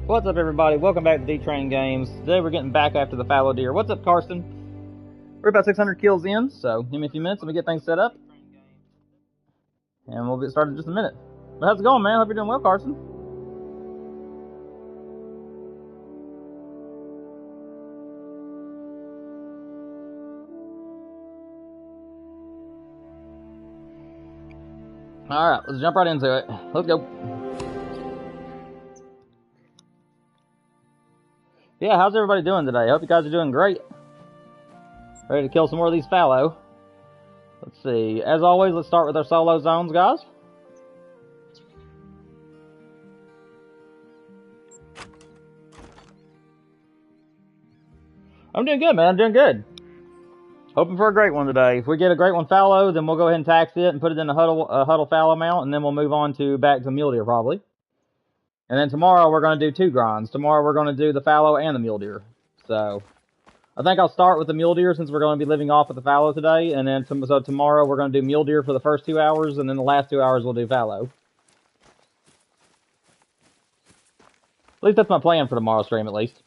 What's up, everybody? Welcome back to D-Train Games. Today we're getting back after the fallow deer. What's up, Karsten? We're about 600 kills in, so give me a few minutes. Let me get things set up. And we'll get started in just a minute. But how's it going, man? Hope you're doing well, Karsten. Alright, let's jump right into it. Let's go. Yeah, how's everybody doing today? Hope you guys are doing great. Ready to kill some more of these fallow. Let's see. As always, let's start with our solo zones, guys. I'm doing good, man. I'm doing good. Hoping for a great one today. If we get a great one fallow, then we'll go ahead and tax it and put it in a huddle fallow mount, and then we'll move on to back to mule deer probably. And then tomorrow we're going to do 2 grinds. Tomorrow we're going to do the fallow and the mule deer. So I think I'll start with the mule deer since we're going to be living off with the fallow today. And then so tomorrow we're going to do mule deer for the first 2 hours, and then the last 2 hours we'll do fallow. At least that's my plan for tomorrow's stream, at least.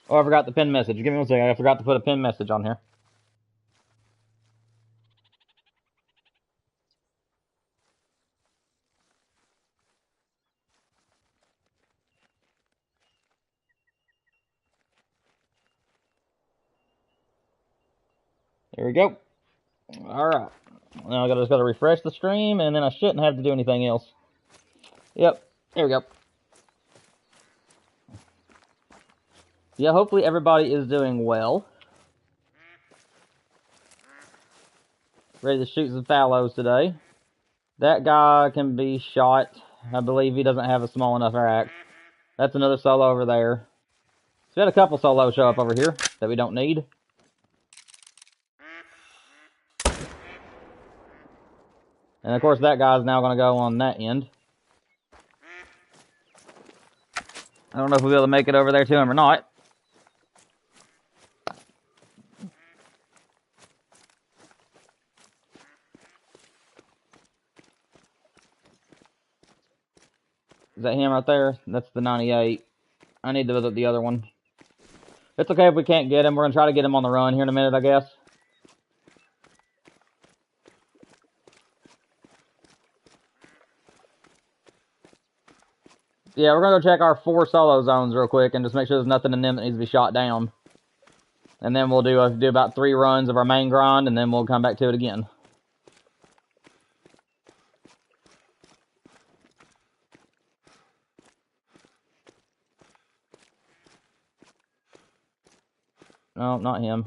Oh, I forgot the pin message. Give me 1 second. I forgot to put a pin message on here. There we go. Alright. Now I just got to refresh the stream, and then I shouldn't have to do anything else. Yep. There we go. Yeah, hopefully everybody is doing well. Ready to shoot some fallows today. That guy can be shot. I believe he doesn't have a small enough rack. That's another solo over there. So we had a couple solos show up over here that we don't need. And of course that guy's now going to go on that end. I don't know if we'll be able to make it over there to him or not. Is that him right there? That's the 98. I need to look at the other one. It's okay if we can't get him. We're going to try to get him on the run here in a minute, I guess. Yeah, we're going to go check our 4 solo zones real quick and just make sure there's nothing in them that needs to be shot down. And then we'll do about 3 runs of our main grind, and then we'll come back to it again. No, not him.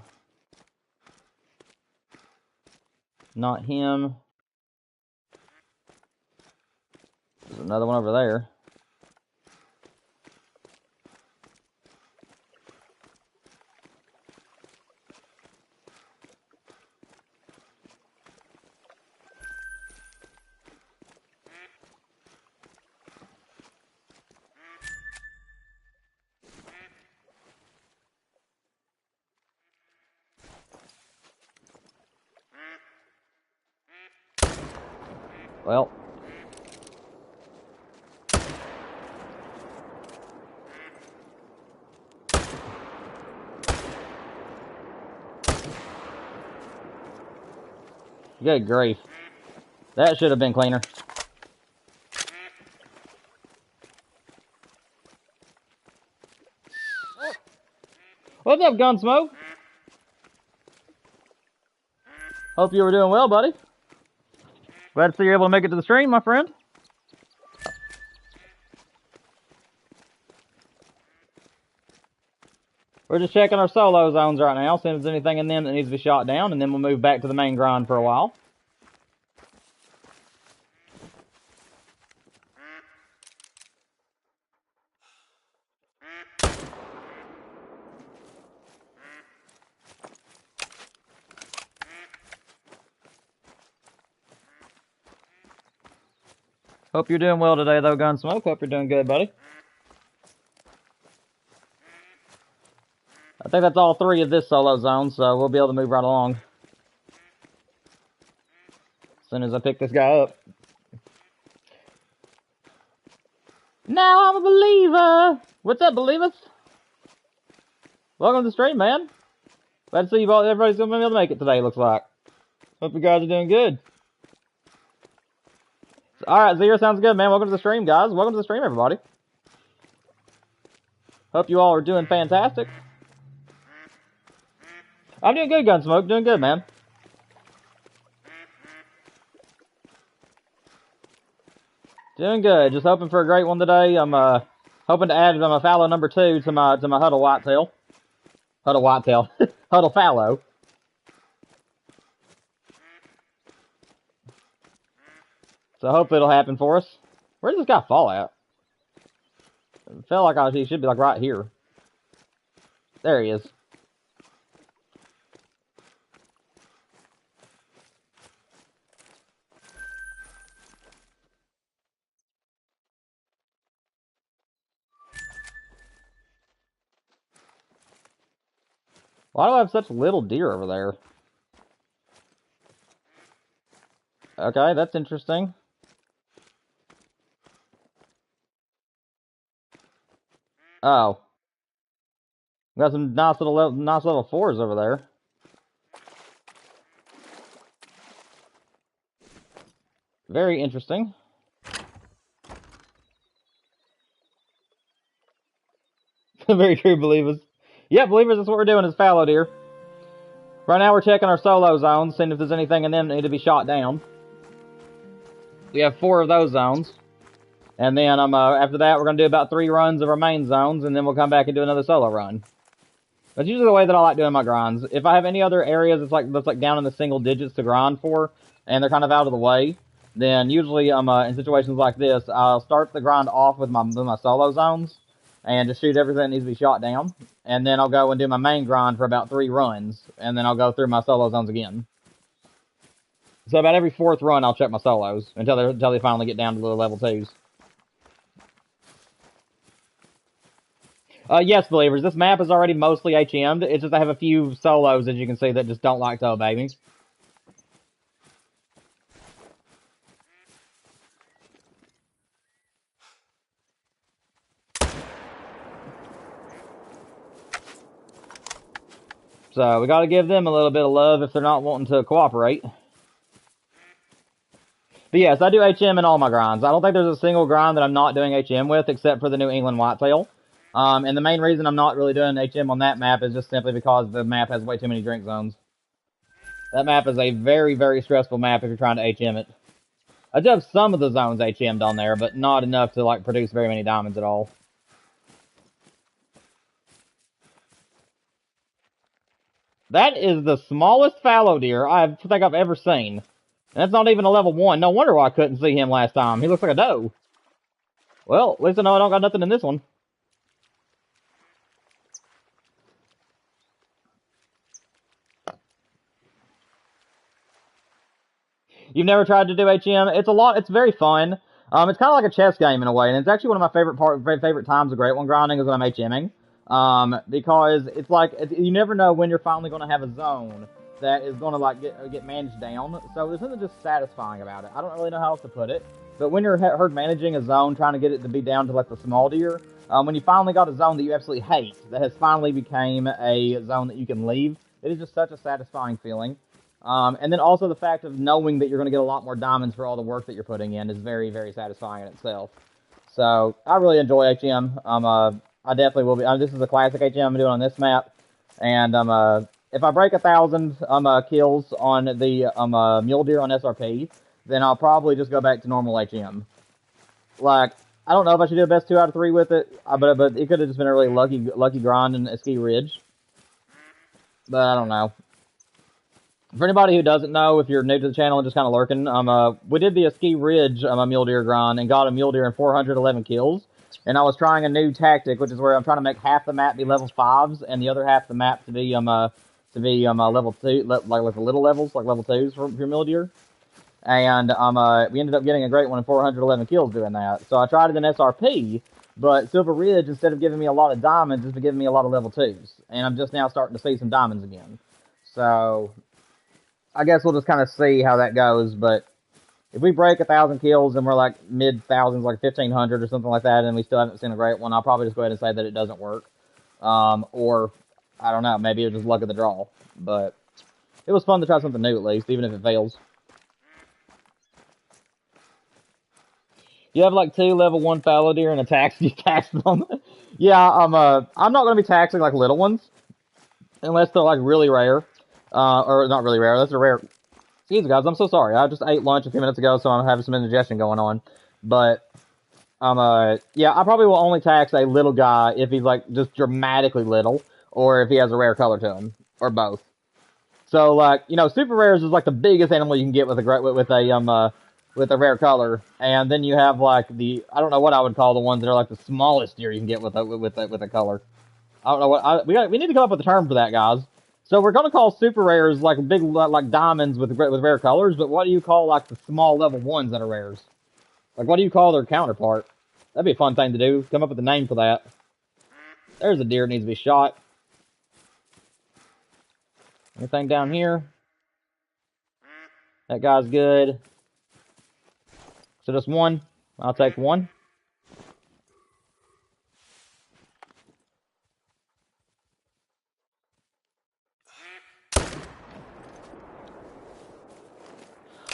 Not him. There's another one over there. Well. Good grief. That should have been cleaner. What's up, Gunsmoke? Hope you were doing well, buddy. Glad to see you're able to make it to the stream, my friend. We're just checking our solo zones right now, seeing if there's anything in them that needs to be shot down, and then we'll move back to the main grind for a while. Hope you're doing well today, though, Gunsmoke. Hope you're doing good, buddy. I think that's all 3 of this solo zone, so we'll be able to move right along. As soon as I pick this guy up. Now I'm a believer! What's up, believers? Welcome to the stream, man. Glad to see you all. Everybody's gonna be able to make it today, looks like. Hope you guys are doing good. Alright, Zero sounds good, man. Welcome to the stream, guys. Welcome to the stream, everybody. Hope you all are doing fantastic. I'm doing good, Gunsmoke. Doing good, man. Doing good. Just hoping for a great one today. I'm hoping to add my Fallow number 2 to my Huddle Whitetail. Huddle Whitetail. Huddle Fallow. So I hope it'll happen for us. Where did this guy fall at? It felt like he should be like right here. There he is. Why do I have such little deer over there? Okay, that's interesting. Oh. We got some nice little 4s over there. Very interesting. Very true, believers. Yeah, believers, that's what we're doing is fallow deer. Right now we're checking our solo zones, seeing if there's anything in them that need to be shot down. We have 4 of those zones. And then after that, we're going to do about 3 runs of our main zones, and then we'll come back and do another solo run. That's usually the way that I like doing my grinds. If I have any other areas that's like down in the single digits to grind for, and they're kind of out of the way, then usually in situations like this, I'll start the grind off with my solo zones, and just shoot everything that needs to be shot down. And then I'll go and do my main grind for about 3 runs, and then I'll go through my solo zones again. So about every 4th run, I'll check my solos until they finally get down to the level 2s. Yes, believers, this map is already mostly HM'd. It's just I have a few solos, as you can see, that just don't like to obey me. So we got to give them a little bit of love if they're not wanting to cooperate. But yes, I do HM in all my grinds. I don't think there's a single grind that I'm not doing HM with, except for the New England Whitetail. And the main reason I'm not really doing HM on that map is just simply because the map has way too many drink zones. That map is a very, very stressful map if you're trying to HM it. I do have some of the zones HM'd on there, but not enough to like produce very many diamonds at all. That is the smallest fallow deer I think I've ever seen. And that's not even a level 1. No wonder why I couldn't see him last time. He looks like a doe. Well, at least I know I don't got nothing in this one. You've never tried to do HM? It's very fun. It's kind of like a chess game in a way, and it's actually one of my favorite times of Great One grinding is when I'm HMing. Because it's like, you never know when you're finally going to have a zone that is going to like get managed down. So there's something just satisfying about it. I don't really know how else to put it. But when you're herd managing a zone, trying to get it to be down to like the small deer, when you finally got a zone that you absolutely hate, that has finally became a zone that you can leave, it is just such a satisfying feeling. And then also the fact of knowing that you're going to get a lot more diamonds for all the work that you're putting in is very, very satisfying in itself. So I really enjoy HM. I definitely will be. This is a classic HM I'm doing on this map, and if I break 1,000 kills on the mule deer on SRP, then I'll probably just go back to normal HM. Like, I don't know if I should do a best 2 out of 3 with it, but it could have just been a really lucky grind in a ski ridge. But I don't know. For anybody who doesn't know, if you're new to the channel and just kind of lurking, we did the ski ridge mule deer grind and got a mule deer in 411 kills. And I was trying a new tactic, which is where I'm trying to make half the map be level 5s and the other half of the map to be level 2, like the little levels, like level 2s for mule deer. And we ended up getting a great one in 411 kills doing that. So I tried it in SRP, But Silver Ridge, instead of giving me a lot of diamonds, has been giving me a lot of level 2s. And I'm just now starting to see some diamonds again. So, I guess we'll just kind of see how that goes. But if we break 1,000 kills and we're like mid-thousands, like 1,500 or something like that, and we still haven't seen a great one, I'll probably just go ahead and say that it doesn't work. Or, I don't know, maybe it's just luck of the draw. But it was fun to try something new at least, even if it fails. You have like 2 level 1 fallow deer and a tax. You tax them. Yeah, I'm not gonna be taxing like little ones unless they're like really rare, or not really rare. Unless they're rare. Excuse me, guys. I'm so sorry. I just ate lunch a few minutes ago, so I'm having some indigestion going on. But yeah, I probably will only tax a little guy if he's like just dramatically little, or if he has a rare color to him, or both. So like, you know, super rares is like the biggest animal you can get with a rare color, and then you have like the, I don't know what I would call the ones that are like the smallest deer you can get with a color. I don't know what we need to come up with a term for that, guys. So we're gonna call super rares like big like diamonds with rare colors, but what do you call like the small level ones that are rares? Like what do you call their counterpart? That'd be a fun thing to do. Come up with a name for that. There's a deer that needs to be shot. Anything down here? That guy's good. So just one. I'll take one.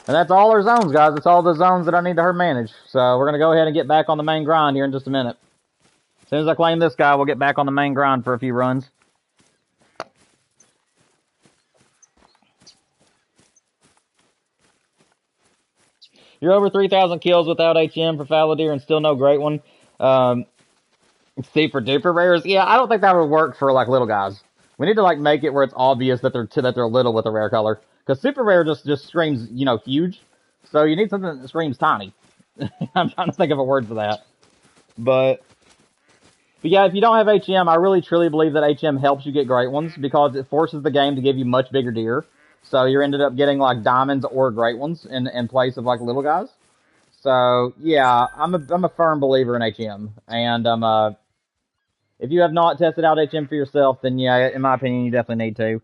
And that's all our zones, guys. That's all the zones that I need to herd manage. So we're going to go ahead and get back on the main grind here in just a minute. As soon as I claim this guy, we'll get back on the main grind for a few runs. You're over 3,000 kills without HM for fallow deer and still no great one. Super duper rares. Yeah, I don't think that would work for like little guys. We need to like make it where it's obvious that they're little with a rare color. Because super rare just screams, you know, huge. So you need something that screams tiny. I'm trying to think of a word for that. But yeah, if you don't have HM, I really truly believe that HM helps you get great ones because it forces the game to give you much bigger deer. So you ended up getting like diamonds or great ones in place of like little guys. So yeah, I'm a firm believer in HM, and if you have not tested out HM for yourself, then yeah, in my opinion, you definitely need to.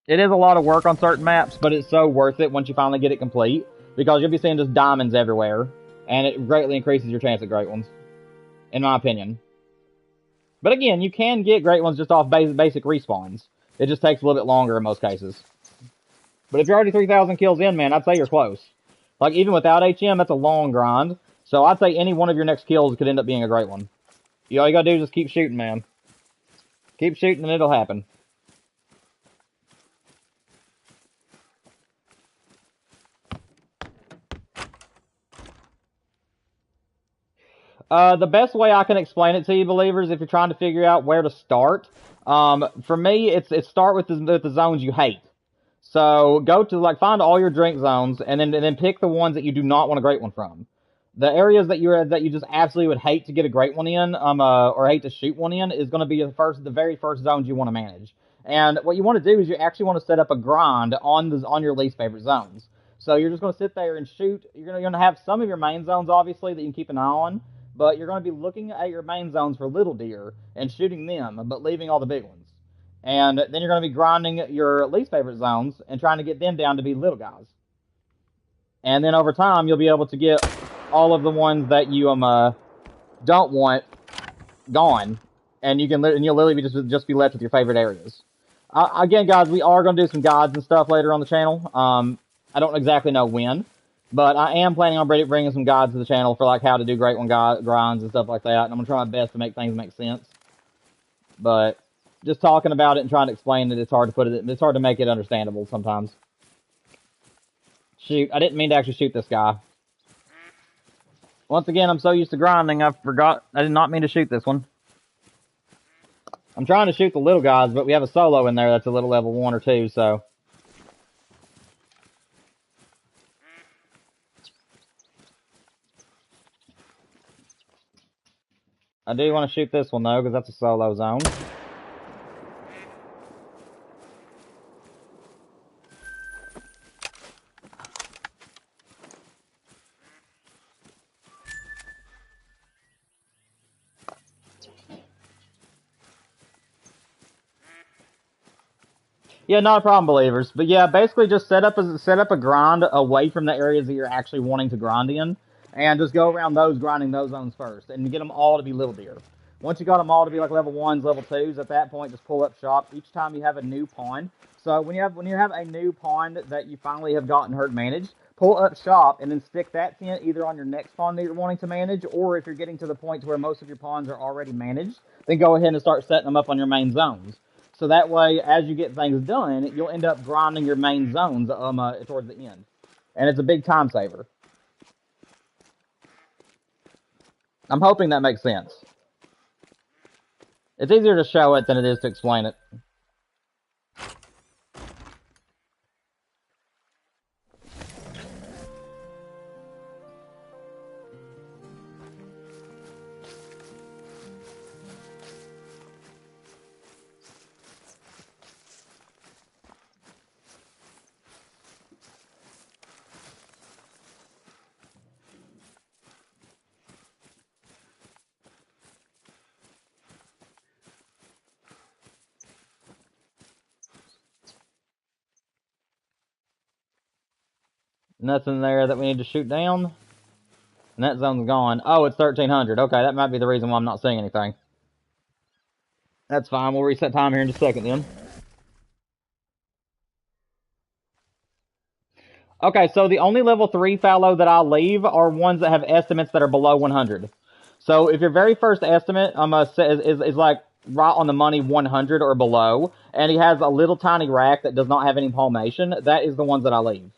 It is a lot of work on certain maps, but it's so worth it once you finally get it complete because you'll be seeing just diamonds everywhere, and it greatly increases your chance at great ones, in my opinion. But again, you can get great ones just off basic respawns. It just takes a little bit longer in most cases. But if you're already 3,000 kills in, man, I'd say you're close. Like, even without HM, that's a long grind. So I'd say any one of your next kills could end up being a great one. All you gotta do is just keep shooting, man. Keep shooting and it'll happen. The best way I can explain it to you, believers, if you're trying to figure out where to start, for me, it's start with the zones you hate. So go to like find all your drink zones and then pick the ones that you do not want a great one from. The areas that you just absolutely would hate to get a great one in, or hate to shoot one in, is going to be the very first zones you want to manage. And what you want to do is you actually want to set up a grind on your least favorite zones. So you're just going to sit there and shoot. You're going to have some of your main zones, obviously, that you can keep an eye on. But you're going to be looking at your main zones for little deer and shooting them, but leaving all the big ones. And then you're going to be grinding your least favorite zones and trying to get them down to be little guys. And then over time, you'll be able to get all of the ones that you don't want gone, and you'll literally just be left with your favorite areas. Again, guys, we are going to do some guides and stuff later on the channel. I don't exactly know when, but I am planning on bringing some guides to the channel for like how to do great one grinds and stuff like that. And I'm gonna try my best to make things make sense. But just talking about it and trying to explain it, it's hard to make it understandable sometimes. Shoot, I didn't mean to actually shoot this guy. Once again, I'm so used to grinding, I forgot. I did not mean to shoot this one. I'm trying to shoot the little guys, but we have a solo in there that's a little level 1 or 2, so. I do want to shoot this one, though, because that's a solo zone. Yeah, not a problem, believers. But yeah, basically just set up a grind away from the areas that you're actually wanting to grind in, and just go around those grinding those zones first, and get them all to be little deer. Once you got them all to be like level 1s, level 2s, at that point just pull up shop each time you have a new pond. So when you have a new pond that you finally have gotten herd managed, pull up shop and then stick that tent either on your next pond that you're wanting to manage, or if you're getting to the point to where most of your ponds are already managed, then go ahead and start setting them up on your main zones. So that way, as you get things done, you'll end up grinding your main zones towards the end. And it's a big time saver. I'm hoping that makes sense. It's easier to show it than it is to explain it. Nothing there that we need to shoot down. And that zone's gone. Oh, it's 1300. Okay, that might be the reason why I'm not seeing anything. That's fine. We'll reset time here in just a second then. Okay, so the only level 3 fallow that I'll leave are ones that have estimates that are below 100. So if your very first estimate is like right on the money 100 or below, and he has a little tiny rack that does not have any palmation, that is the ones that I leave.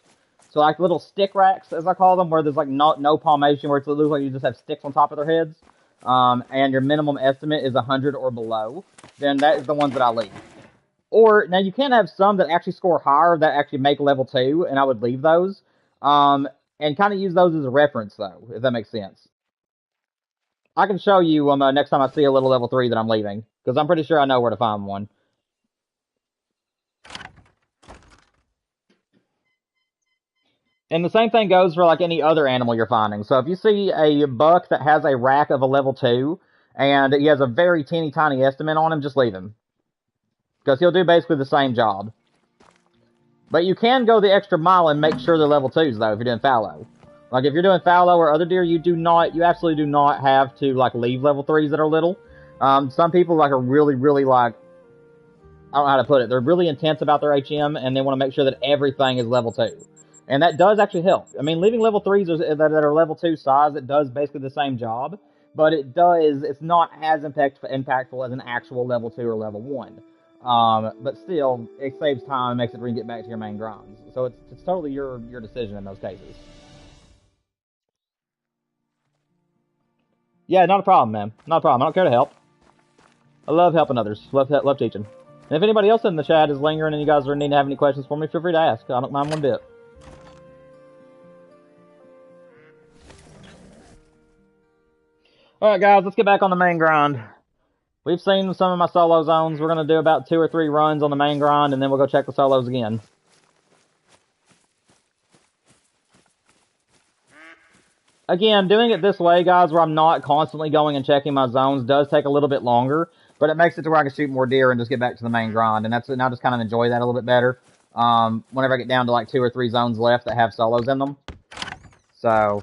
So like little stick racks, as I call them, where there's like no palmation, where it looks like you just have sticks on top of their heads, and your minimum estimate is 100 or below, then that is the ones that I leave. Or, now you can have some that actually score higher that actually make level 2, and I would leave those. And kind of use those as a reference, though, if that makes sense. I can show you next time I see a little level 3 that I'm leaving, because I'm pretty sure I know where to find one. And the same thing goes for like any other animal you're finding. So if you see a buck that has a rack of a level 2, and he has a very teeny tiny estimate on him, just leave him. Because he'll do basically the same job. But you can go the extra mile and make sure they're level 2s, though, if you're doing fallow. Like, if you're doing fallow or other deer, you absolutely do not have to, like, leave level 3s that are little. Some people, like, are really, really, like, I don't know how to put it. They're really intense about their HM, and they want to make sure that everything is level 2. And that does actually help. I mean, leaving level 3s that are level 2 size, it does basically the same job. But it's not as impactful as an actual level 2 or level 1. But still, it saves time and makes it get back to your main grinds. So it's totally your decision in those cases. Yeah, not a problem, man. Not a problem. I don't care to help. I love helping others. Love teaching. And if anybody else in the chat is lingering and you guys need to have any questions for me, feel free to ask. I don't mind one bit. Alright, guys, let's get back on the main grind. We've seen some of my solo zones. We're going to do about 2 or 3 runs on the main grind, and then we'll go check the solos again. Again, doing it this way, guys, where I'm not constantly going and checking my zones, does take a little bit longer, but it makes it to where I can shoot more deer and just get back to the main grind, and I just kind of enjoy that a little bit better. Whenever I get down to like 2 or 3 zones left that have solos in them. So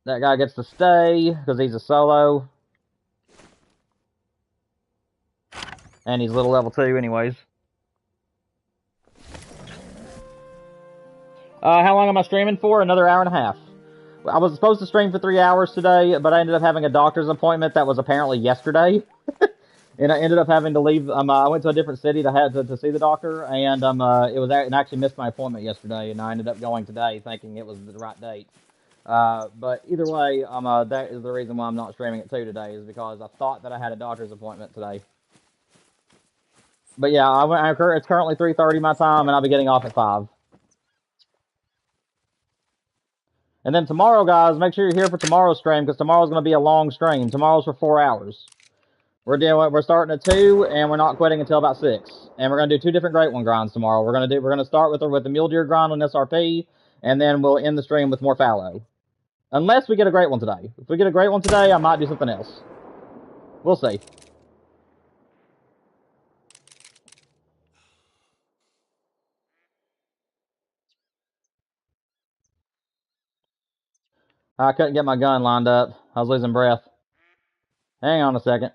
that guy gets to stay because he's a solo. And he's little level 2 anyways. How long am I streaming for? Another hour and a half. I was supposed to stream for 3 hours today, but I ended up having a doctor's appointment that was apparently yesterday. And I ended up having to leave. I went to a different city to see the doctor, and it actually missed my appointment yesterday, and I ended up going today thinking it was the right date. But either way, that is the reason why I'm not streaming at 2 today, is because I thought that I had a doctor's appointment today. But yeah, it's currently 3:30 my time, and I'll be getting off at 5. And then tomorrow, guys, make sure you're here for tomorrow's stream, because tomorrow's going to be a long stream. Tomorrow's for 4 hours. We're starting at 2, and we're not quitting until about 6. And we're going to do 2 different Great One grinds tomorrow. We're going to start with the mule deer grind on SRP, and then we'll end the stream with more fallow. Unless we get a great one today. If we get a great one today, I might do something else. We'll see. I couldn't get my gun lined up. I was losing breath. Hang on a second.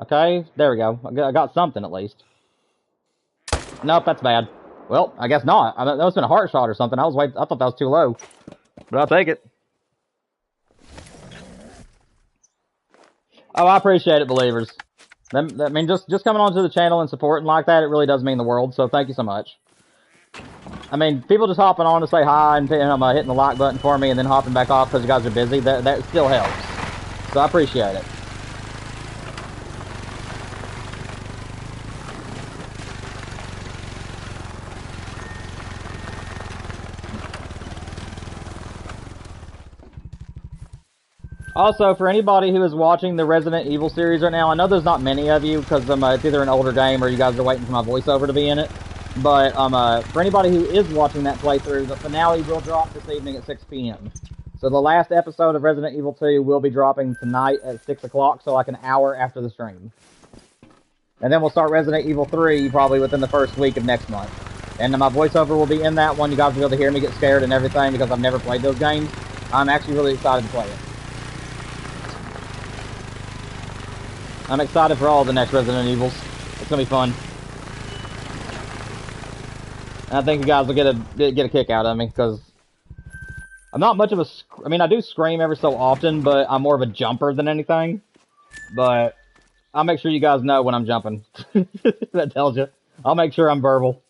Okay, there we go. I got something at least. Nope, that's bad. Well, I guess not. That must have been a heart shot or something. I thought that was too low. But I'll take it. Oh, I appreciate it, believers. I mean, just coming onto the channel and supporting like that, it really does mean the world. So thank you so much. I mean, people just hopping on to say hi and hitting the like button for me and then hopping back off because you guys are busy, that still helps. So I appreciate it. Also, for anybody who is watching the Resident Evil series right now, I know there's not many of you because it's either an older game or you guys are waiting for my voiceover to be in it. But for anybody who is watching that playthrough, the finale will drop this evening at 6 p.m. So the last episode of Resident Evil 2 will be dropping tonight at 6 o'clock, so like an hour after the stream. And then we'll start Resident Evil 3 probably within the first week of next month. And my voiceover will be in that one. You guys will be able to hear me get scared and everything because I've never played those games. I'm actually really excited to play it. I'm excited for all the next Resident Evils. It's gonna be fun. And I think you guys will get a kick out of me because I'm not much of a. I mean, I do scream every so often, but I'm more of a jumper than anything. But I'll make sure you guys know when I'm jumping. That tells you. I'll make sure I'm verbal.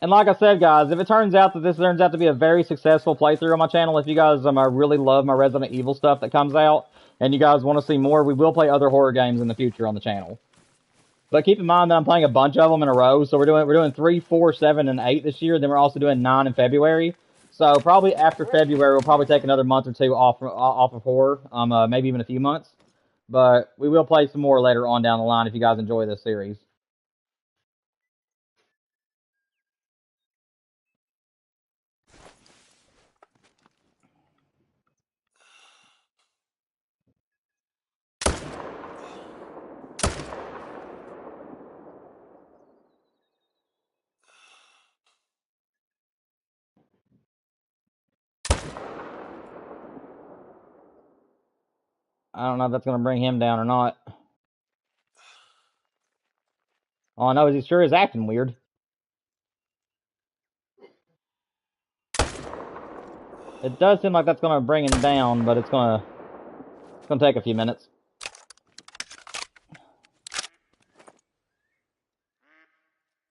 And like I said, guys, if it turns out that this turns out to be a very successful playthrough on my channel, if you guys really love my Resident Evil stuff that comes out, and you guys want to see more, we will play other horror games in the future on the channel. But keep in mind that I'm playing a bunch of them in a row, so we're doing 3, 4, 7, and 8 this year. Then we're also doing 9 in February. So probably after February, we'll probably take another month or two off of horror, maybe even a few months. But we will play some more later on down the line if you guys enjoy this series. I don't know if that's going to bring him down or not. All I know is he sure is acting weird. It does seem like that's going to bring him down, but it's going to take a few minutes.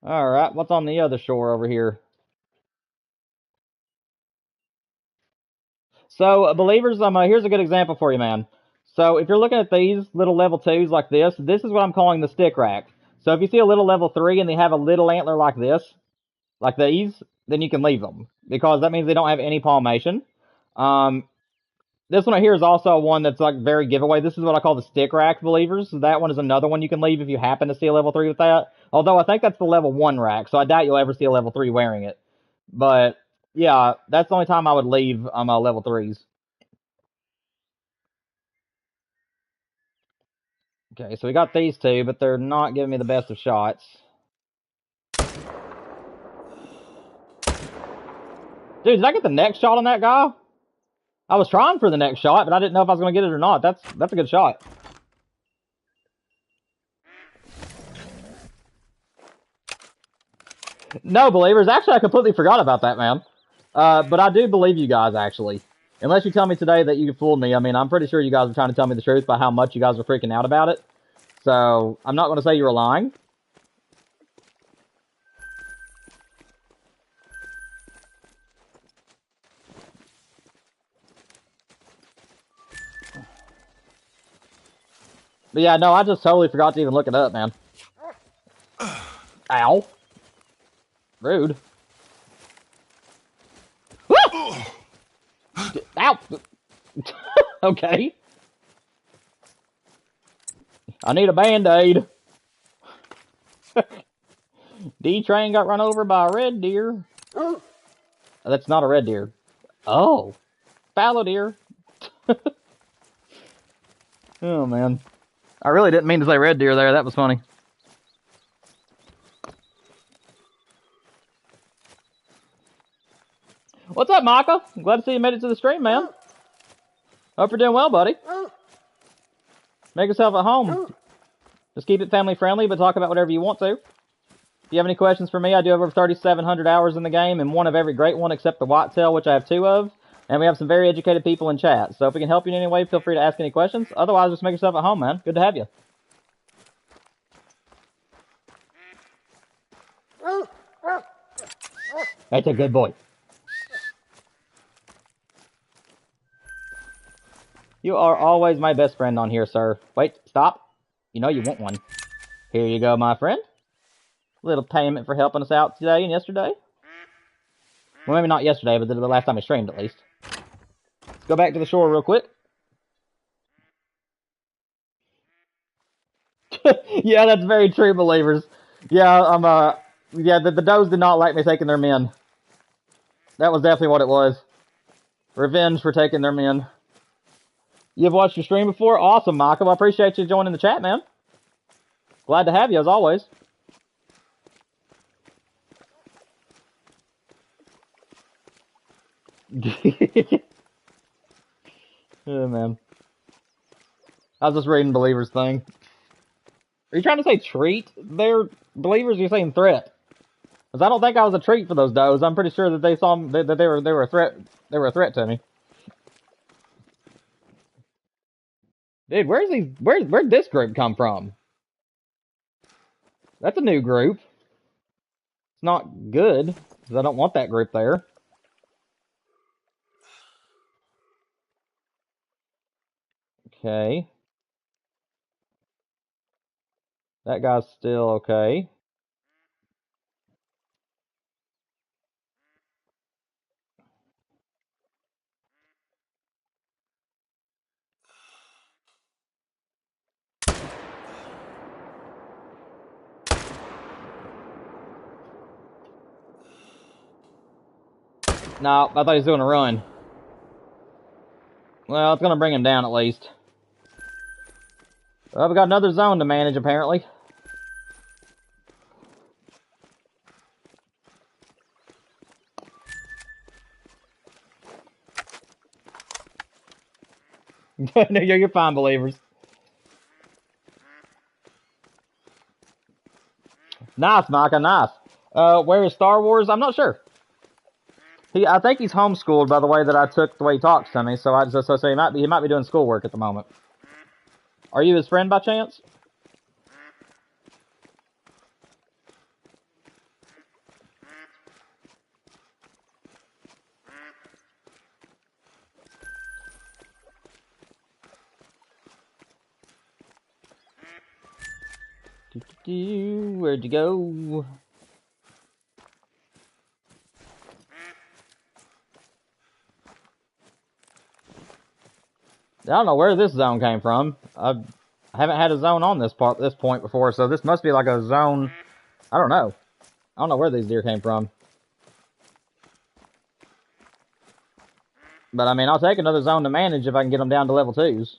Alright, what's on the other shore over here? So, believers, here's a good example for you, man. So, if you're looking at these little level 2s like this is what I'm calling the stick rack. So, if you see a little level 3 and they have a little antler like this, like these, then you can leave them. Because that means they don't have any palmation. This one right here is also one that's like very giveaway. This is what I call the stick rack, believers. So that one is another one you can leave if you happen to see a level 3 with that. Although I think that's the level 1 rack, so I doubt you'll ever see a level 3 wearing it. But yeah, that's the only time I would leave level 3s. Okay, so we got these two, but they're not giving me the best of shots. Dude, did I get the next shot on that guy? I was trying for the next shot, but I didn't know if I was going to get it or not. That's a good shot. No, believers. Actually, I completely forgot about that, man. But I do believe you guys, actually. Unless you tell me today that you fooled me. I mean, I'm pretty sure you guys are trying to tell me the truth by how much you guys are freaking out about it. So, I'm not going to say you were lying. But yeah, no, I just totally forgot to even look it up, man. Ow. Rude. Ow. Okay. I need a band-aid. D-Train got run over by a red deer. That's not a red deer. Oh. Fallow deer. Oh, man. I really didn't mean to say red deer there. That was funny. What's up, Micah? Glad to see you made it to the stream, man. Hope you're doing well, buddy. Make yourself at home. Just keep it family friendly, but talk about whatever you want to. If you have any questions for me, I do have over 3,700 hours in the game, and one of every great one except the whitetail, which I have 2 of. And we have some very educated people in chat. So if we can help you in any way, feel free to ask any questions. Otherwise, just make yourself at home, man. Good to have you. That's a good boy. You are always my best friend on here, sir. Wait, stop. You know you want one. Here you go, my friend. Little payment for helping us out today and yesterday. Well, maybe not yesterday, but the last time I streamed, at least. Let's go back to the shore real quick. Yeah, that's very true, believers. Yeah, yeah, the does did not like me taking their men. That was definitely what it was. Revenge for taking their men. You've watched your stream before? Awesome, Michael. I appreciate you joining the chat, man. Glad to have you, as always. Oh, man. I was just reading Believer's thing. Are you trying to say treat there, Believers? Or are you saying threat? Because I don't think I was a treat for those does. I'm pretty sure that they saw that they were a threat. They were a threat to me. Dude, where'd this group come from? That's a new group. It's not good, because I don't want that group there. Okay. That guy's still okay. No, I thought he was doing a run. Well, it's gonna bring him down at least. Well, we got another zone to manage, apparently. No, you're fine, Believers. Nice, Micah, nice. Where is Star Wars? I'm not sure. I think he's homeschooled by the way that I took the way he talks to me. So he might be doing schoolwork at the moment. Are you his friend by chance? Where'd you go? I don't know where this zone came from. I haven't had a zone on this point before, so this must be like a zone. I don't know. I don't know where these deer came from. But I mean, I'll take another zone to manage if I can get them down to level 2s.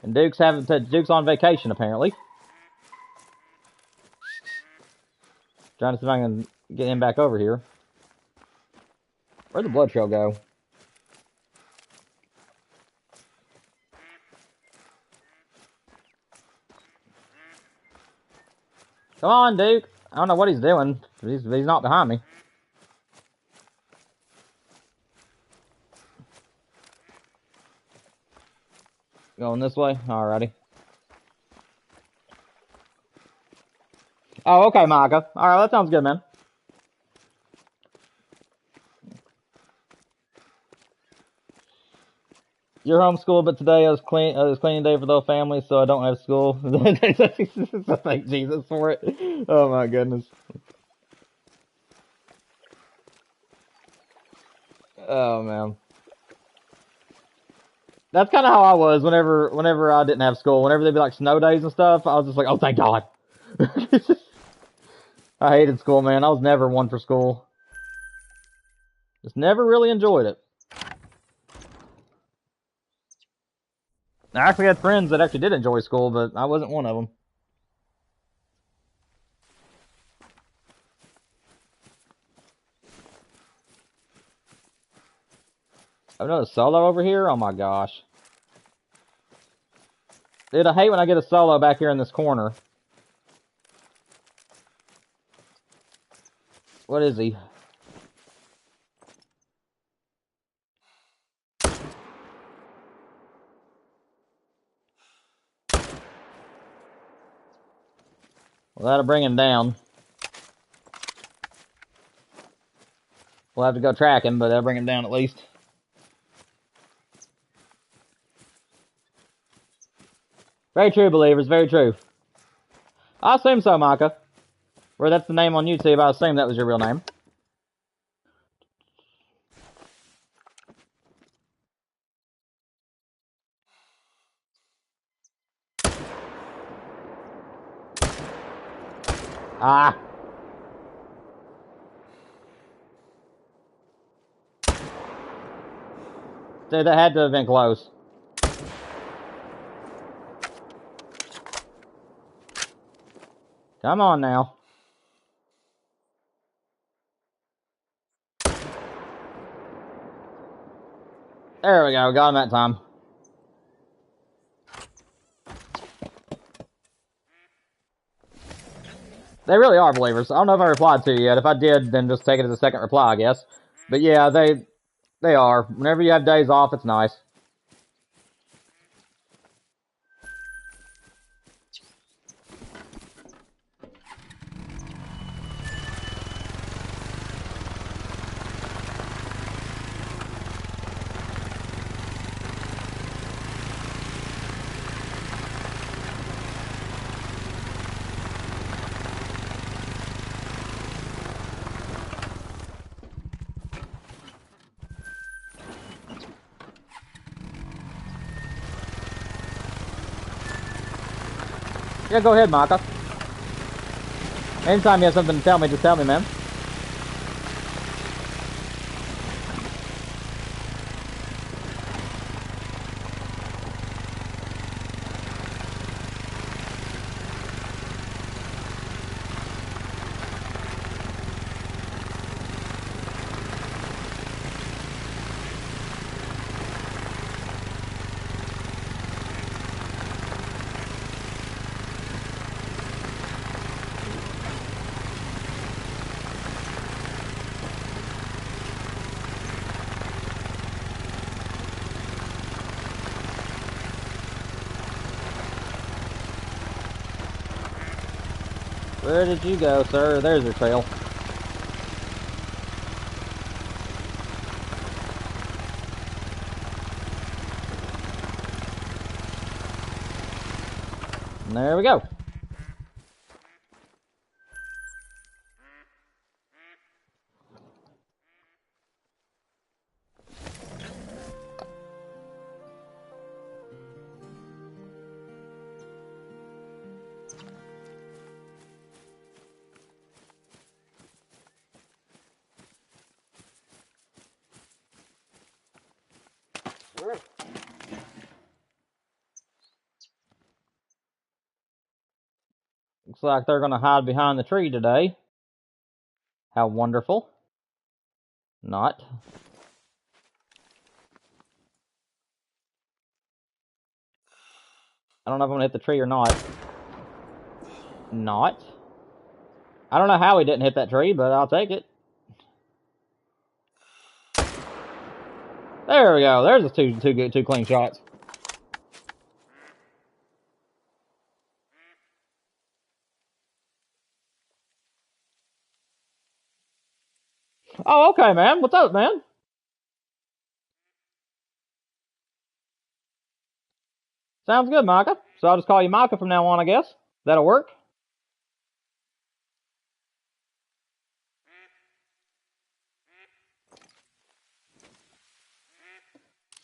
And Duke's on vacation apparently. Trying to see if I can get him back over here. Where'd the blood trail go? Come on, Duke. I don't know what he's doing. He's not behind me. Going this way? Alrighty. Oh, okay, Micah. Alright, that sounds good, man. You're homeschooled, but today I was cleaning day for the whole family, so I don't have school. So thank Jesus for it. Oh my goodness. Oh man. That's kind of how I was whenever I didn't have school. Whenever there'd be like snow days and stuff, I was just like, oh thank God. I hated school, man. I was never one for school. Just never really enjoyed it. I actually had friends that actually did enjoy school, but I wasn't one of them. Another solo over here? Oh my gosh. Dude, I hate when I get a solo back here in this corner. What is he? Well, that'll bring him down. We'll have to go track him, but that'll bring him down at least. Very true, believers. Very true. I assume so, Micah. Where that's the name on YouTube, I assume that was your real name. Ah! Dude, that had to have been close. Come on now. There we go. Got him that time. They really are believers. I don't know if I replied to you yet. If I did, then just take it as a second reply, I guess. But yeah, they are. Whenever you have days off, it's nice. Yeah, go ahead, Micah. Anytime you have something to tell me, just tell me, man. Where did you go, sir? There's your trail. And there we go. Looks like they're gonna hide behind the tree today. How wonderful. Not. I don't know if I'm gonna hit the tree or not. Not. I don't know how he didn't hit that tree, but I'll take it. There we go. There's two clean shots. Oh, okay, man. What's up, man? Sounds good, Micah. So I'll just call you Micah from now on, I guess. That'll work.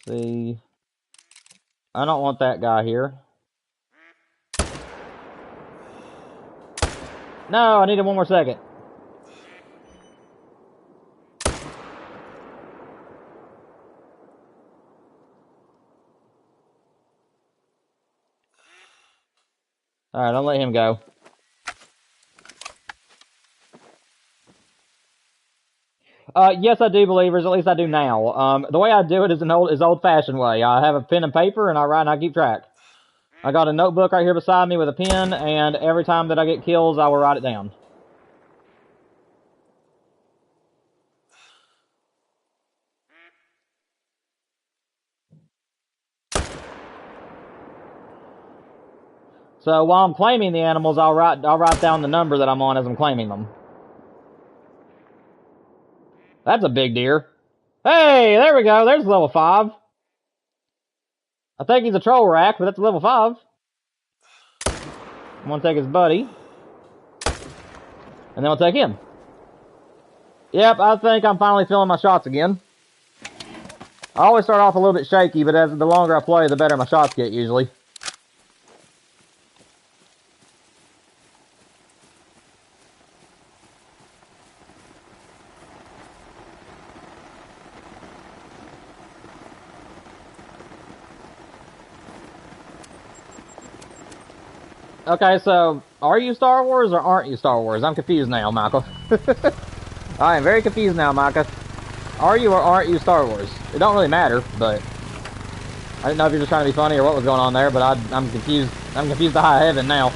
See, I don't want that guy here. No, I needed one more second. Alright, I'll let him go. Yes, I do, believers. At least I do now. The way I do it is an old-fashioned way. I have a pen and paper, and I write and I keep track. I got a notebook right here beside me with a pen, and every time that I get kills, I will write it down. So while I'm claiming the animals, I'll write down the number that I'm on as I'm claiming them. That's a big deer. Hey, there we go. There's level 5. I think he's a troll rack, but that's level 5. I'm gonna take his buddy. And then we'll take him. Yep, I think I'm finally feeling my shots again. I always start off a little bit shaky, but the longer I play, the better my shots get, usually. Okay, so, are you Star Wars or aren't you Star Wars? I'm confused now, Michael. I am very confused now, Micah. Are you or aren't you Star Wars? It don't really matter, but I didn't know if you're just trying to be funny or what was going on there, but I'm confused. I'm confused to high heaven now.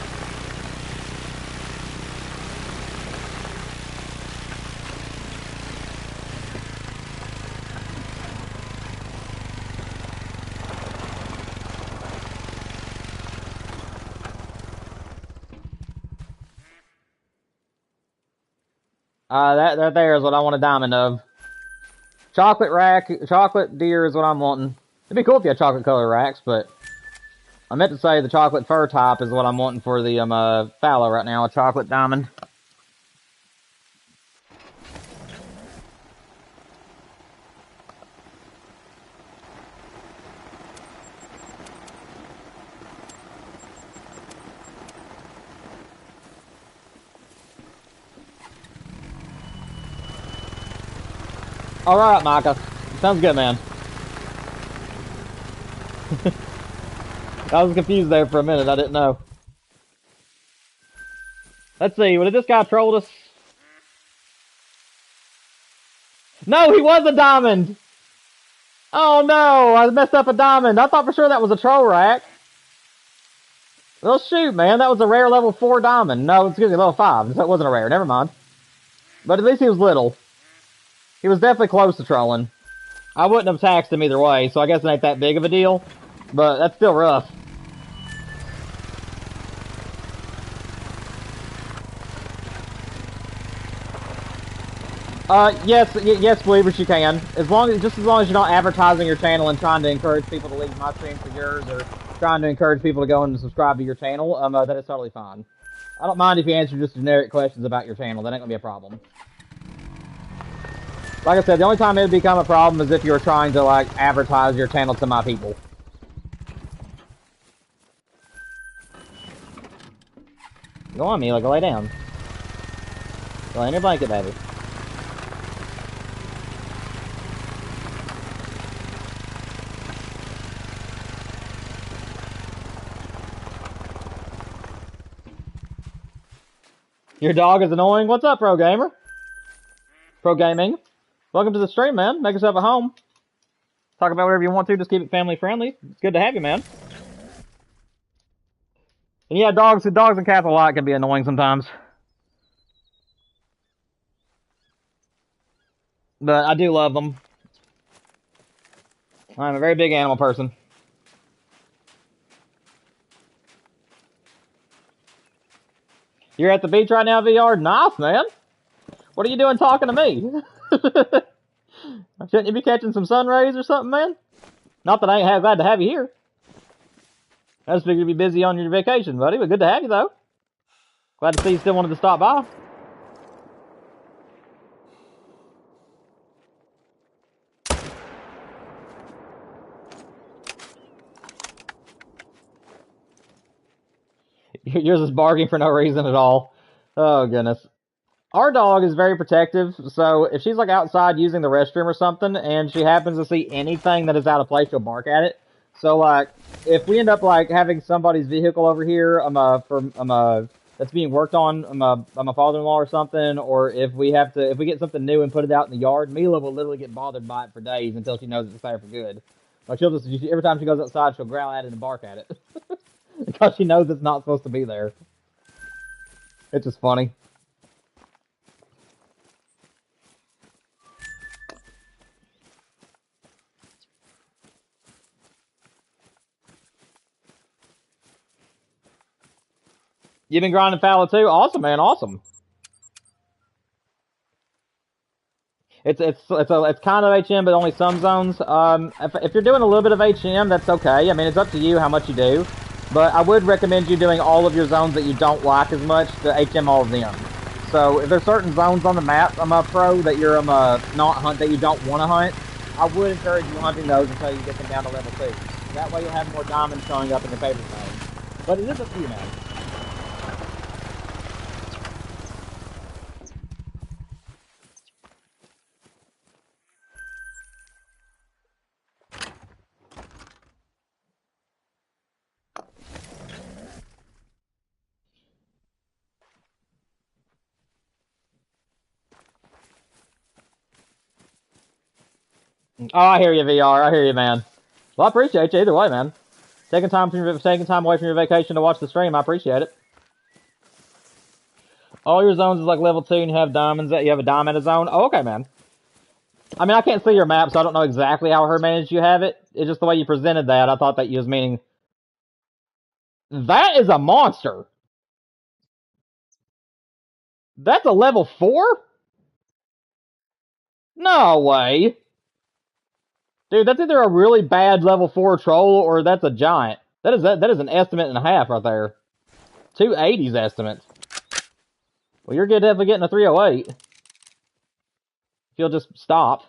That there is what I want a diamond of. Chocolate deer is what I'm wanting. It'd be cool if you had chocolate color racks, but I meant to say the chocolate fur type is what I'm wanting for the fallow right now, a chocolate diamond. Alright, Micah. Sounds good, man. I was confused there for a minute, I didn't know. Let's see, did this guy troll us? No, he was a diamond! Oh no, I messed up a diamond. I thought for sure that was a troll rack. Well, shoot, man, that was a rare level 4 diamond. No, excuse me, level 5, so it wasn't a rare, never mind. But at least he was little. He was definitely close to trolling. I wouldn't have taxed him either way, so I guess it ain't that big of a deal. But that's still rough. Yes, believers, you can. Just as long as you're not advertising your channel and trying to encourage people to leave my stream for yours, or trying to encourage people to go and subscribe to your channel, that is totally fine. I don't mind if you answer just generic questions about your channel. That ain't gonna be a problem. Like I said, the only time it would become a problem is if you were trying to, like, advertise your channel to my people. Go on, Mila, go lay down. Go lay in your blanket, baby. Your dog is annoying? What's up, Pro Gamer? Pro Gaming. Welcome to the stream, man. Make yourself at home. Talk about whatever you want to, just keep it family friendly. It's good to have you, man. And yeah, dogs and cats alike can be annoying sometimes. But I do love them. I'm a very big animal person. You're at the beach right now, VR? Nice, man. What are you doing talking to me? Shouldn't you be catching some sun rays or something, man? Not that I ain't glad to have you here. I just figured you'd be busy on your vacation, buddy, but good to have you, though. Glad to see you still wanted to stop by. Yours is barking for no reason at all. Oh, goodness. Our dog is very protective, so if she's like outside using the restroom or something, and she happens to see anything that is out of place, she'll bark at it. So like, if we end up like having somebody's vehicle over here, that's being worked on, my father-in-law or something, or if we get something new and put it out in the yard, Mila will literally get bothered by it for days until she knows it's there for good. Like she'll just every time she goes outside, she'll growl at it and bark at it because she knows it's not supposed to be there. It's just funny. You've been grinding Fallow too? Awesome, man, awesome. It's kind of HM, but only some zones. If you're doing a little bit of HM, that's okay. I mean, it's up to you how much you do. But I would recommend you doing all of your zones that you don't like as much to HM all of them. So if there's certain zones on the map, pro, that you're not hunt that you don't want to hunt, I would encourage you hunting those until you get them down to level 2. That way you'll have more diamonds showing up in your favorite zone. But it is up to you, man. Oh, I hear you, VR. I hear you, man. Well, I appreciate you either way, man. Taking time away from your vacation to watch the stream, I appreciate it. All your zones is like level 2, and you have diamonds. You have a diamond zone. Oh, okay, man. I mean, I can't see your map, so I don't know exactly how her managed you have it. It's just the way you presented that. I thought that you was meaning. That is a monster. That's a level 4? No way. Dude, that's either a really bad level 4 troll or that's a giant. That is an estimate and a half right there. 280's estimate. Well, you're definitely getting a 308. If you'll just stop.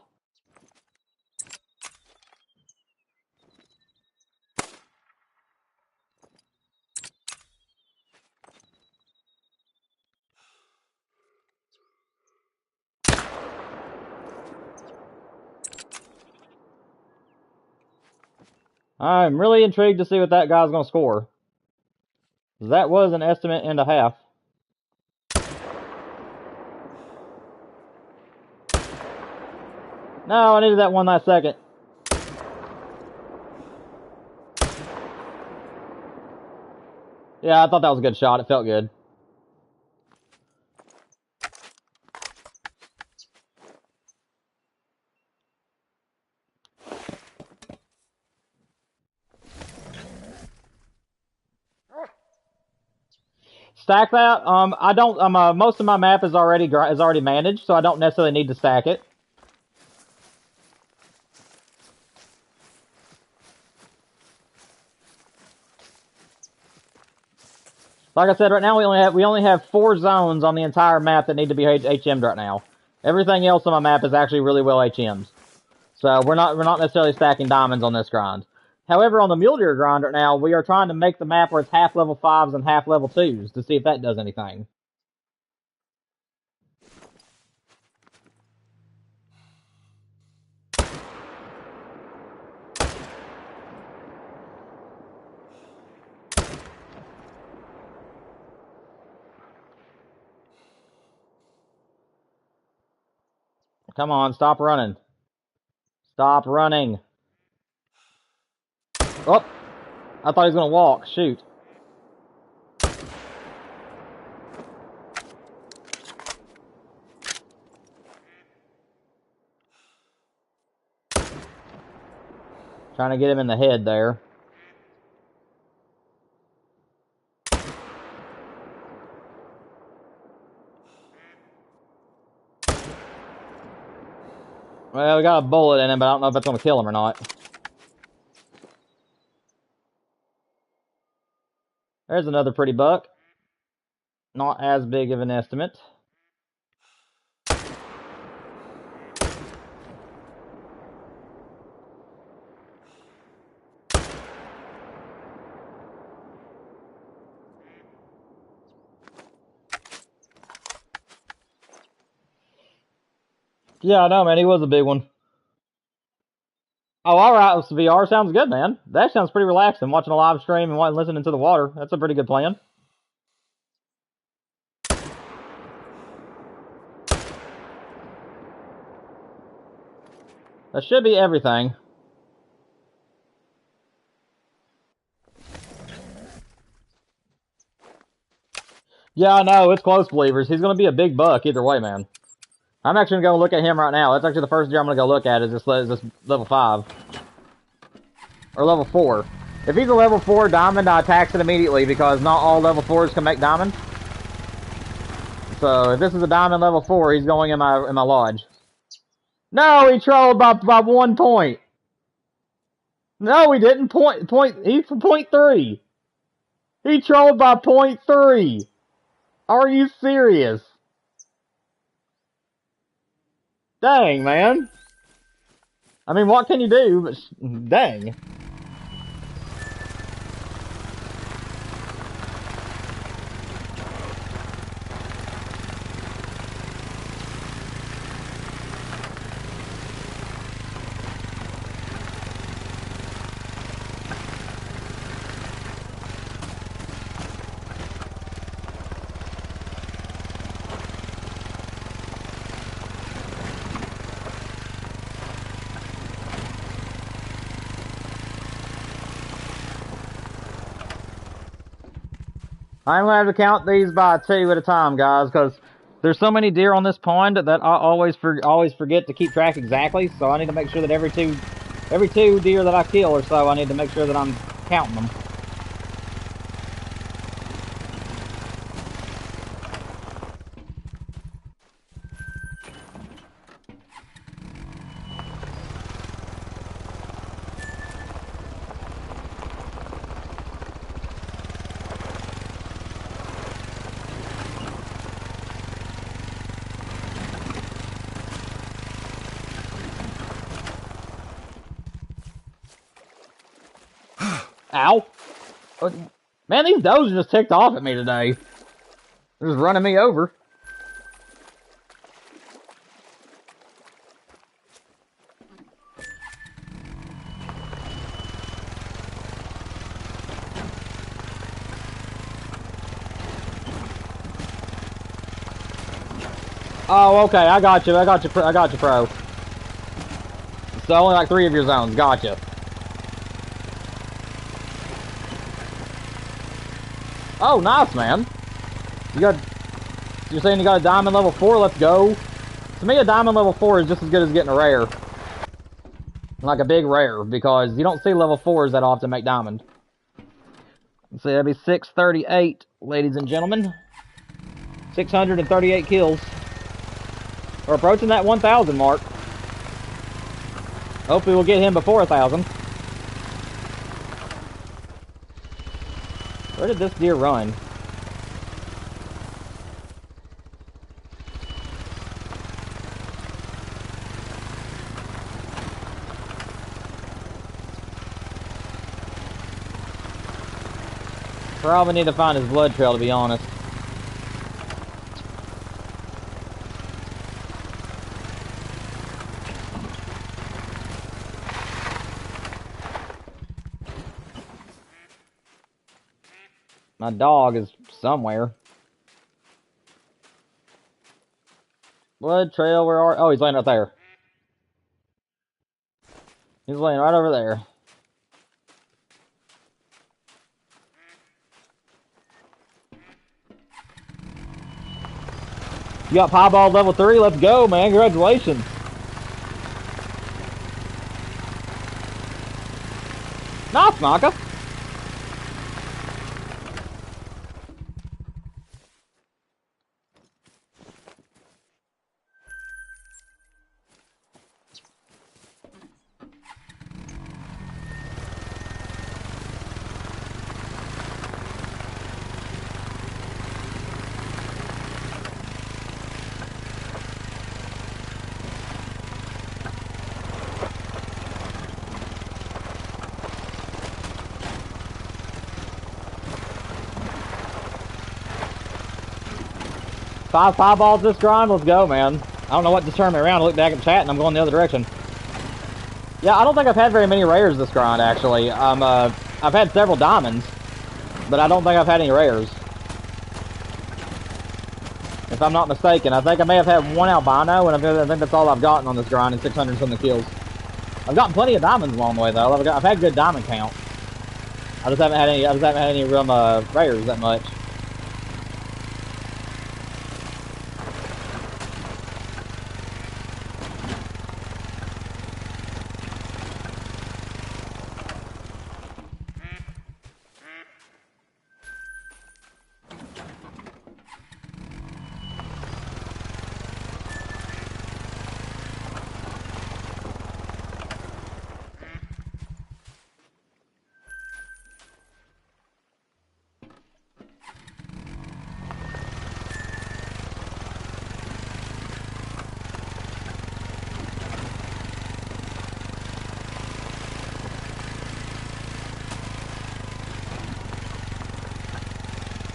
I'm really intrigued to see what that guy's going to score. That was an estimate and a half. No, I needed that one last second. Yeah, I thought that was a good shot. It felt good. Stack that. I don't. Most of my map is already managed, so I don't necessarily need to stack it. Like I said, right now we only have 4 zones on the entire map that need to be HM'd right now. Everything else on my map is actually really well HM'd. So we're not necessarily stacking diamonds on this grind. However, on the mule deer grind right now, we are trying to make the map where it's half level 5s and half level 2s to see if that does anything. Come on, stop running. Stop running. Oh, I thought he was going to walk. Shoot. Trying to get him in the head there. Well, we got a bullet in him, but I don't know if that's going to kill him or not. There's another pretty buck. Not as big of an estimate. Yeah, I know, man. He was a big one. Oh, alright. VR sounds good, man. That sounds pretty relaxing. Watching a live stream and listening to the water. That's a pretty good plan. That should be everything. Yeah, I know. It's close, believers. He's going to be a big buck either way, man. I'm actually going to go look at him right now. That's actually the first deer I'm going to go look at is this level 5. Or level 4. If he's a level 4 diamond, I tax it immediately because not all level 4s can make diamond. So if this is a diamond level 4, he's going in my lodge. No, he trolled by 1 point. No, he didn't. He's for 0.3. He trolled by 0.3. Are you serious? Dang, man. I mean, what can you do? But dang. I'm gonna have to count these by 2 at a time, guys, because there's so many deer on this pond that I always forget to keep track exactly. So I need to make sure that every two deer that I kill or so, I need to make sure that I'm counting them. Ow! Man, these does just ticked off at me today. They're just running me over. Oh, okay, I got you, pro. So only like 3 of your zones, gotcha. Oh, nice, man. You're saying you got a diamond level 4? Let's go. To me, a diamond level 4 is just as good as getting a rare. Like a big rare, because you don't see level 4s that often make diamond. Let's see, that'd be 638, ladies and gentlemen. 638 kills. We're approaching that 1,000 mark. Hopefully we'll get him before 1,000. Where did this deer run? Probably need to find his blood trail, to be honest. My dog is somewhere. Blood trail, where are... Oh, he's laying right there. He's laying right over there. You got piebald level 3? Let's go, man. Congratulations. Nice, Maka. Five balls this grind. Let's go, man. I don't know what just turned me around. I look back at chat and I'm going the other direction. Yeah, I don't think I've had very many rares this grind, actually. I've had several diamonds, but I don't think I've had any rares. If I'm not mistaken. I think I may have had one albino, and I think that's all I've gotten on this grind in 600 something kills. I've gotten plenty of diamonds along the way, though. I've had good diamond count. I just haven't had any real rares that much.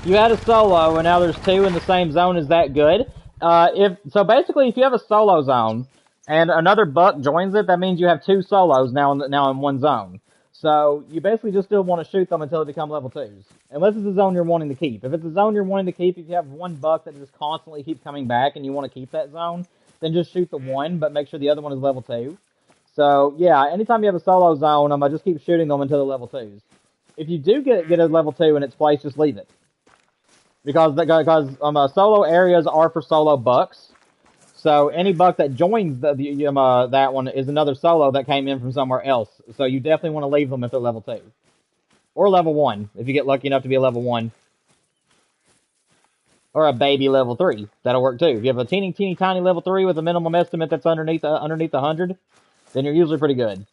You had a solo, and now there's two in the same zone. Is that good? So basically, if you have a solo zone and another buck joins it, that means you have two solos now in one zone. So you basically just still want to shoot them until they become level 2s, unless it's a zone you're wanting to keep. If it's a zone you're wanting to keep, if you have one buck that just constantly keeps coming back and you want to keep that zone, then just shoot the one, but make sure the other one is level 2. So yeah, anytime you have a solo zone, just keep shooting them until they're level 2s. If you do get a level 2 in its place, just leave it. Because solo areas are for solo bucks, so any buck that joins that one is another solo that came in from somewhere else. So you definitely want to leave them if they're level 2 or level 1 if you get lucky enough to be a level 1 or a baby level 3. That'll work too. If you have a teeny tiny level 3 with a minimum estimate that's underneath 100, then you're usually pretty good.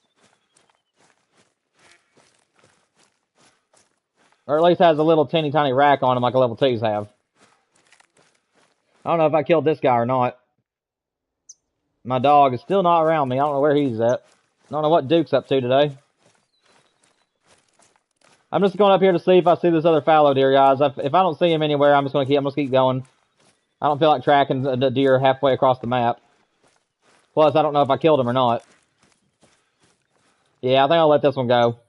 Or at least has a little teeny tiny rack on him like a level 2s have. I don't know if I killed this guy or not. My dog is still not around me. I don't know where he's at. I don't know what Duke's up to today. I'm just going up here to see if I see this other fallow deer, guys. If I don't see him anywhere, I'm just going to keep going. I don't feel like tracking the deer halfway across the map. Plus, I don't know if I killed him or not. Yeah, I think I'll let this one go.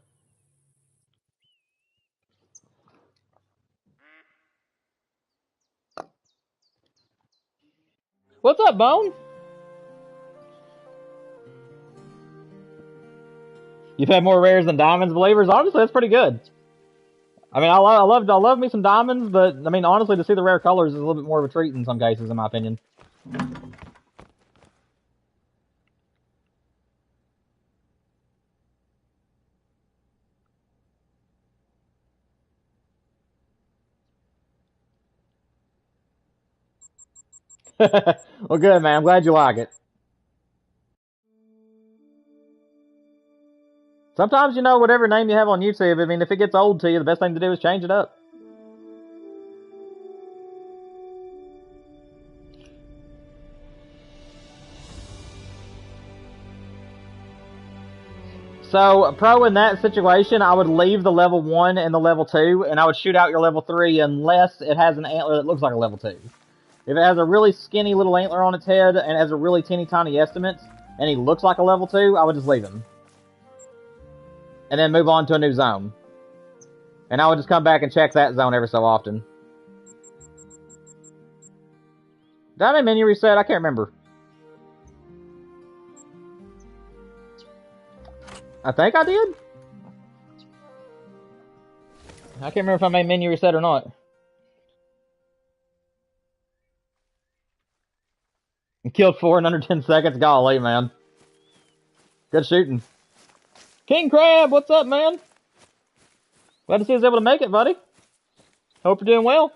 What's up, Bone? You've had more rares than diamonds, believers? Honestly, that's pretty good. I mean, I love me some diamonds, but I mean, honestly, to see the rare colors is a little bit more of a treat in some cases, in my opinion. Well, good, man. I'm glad you like it. Sometimes, whatever name you have on YouTube, I mean, if it gets old to you, the best thing to do is change it up. So, pro in that situation, I would leave the level 1 and the level 2, and I would shoot out your level 3 unless it has an antler that looks like a level 2. If it has a really skinny little antler on its head and has a really teeny tiny estimate, and he looks like a level 2, I would just leave him. And then move on to a new zone. And I would just come back and check that zone every so often. Did I have a menu reset? I can't remember. I think I did. I can't remember if I made menu reset or not. And killed 4 in under 10 seconds. Golly, man. Good shooting. King Crab, what's up, man? Glad to see you was able to make it, buddy. Hope you're doing well.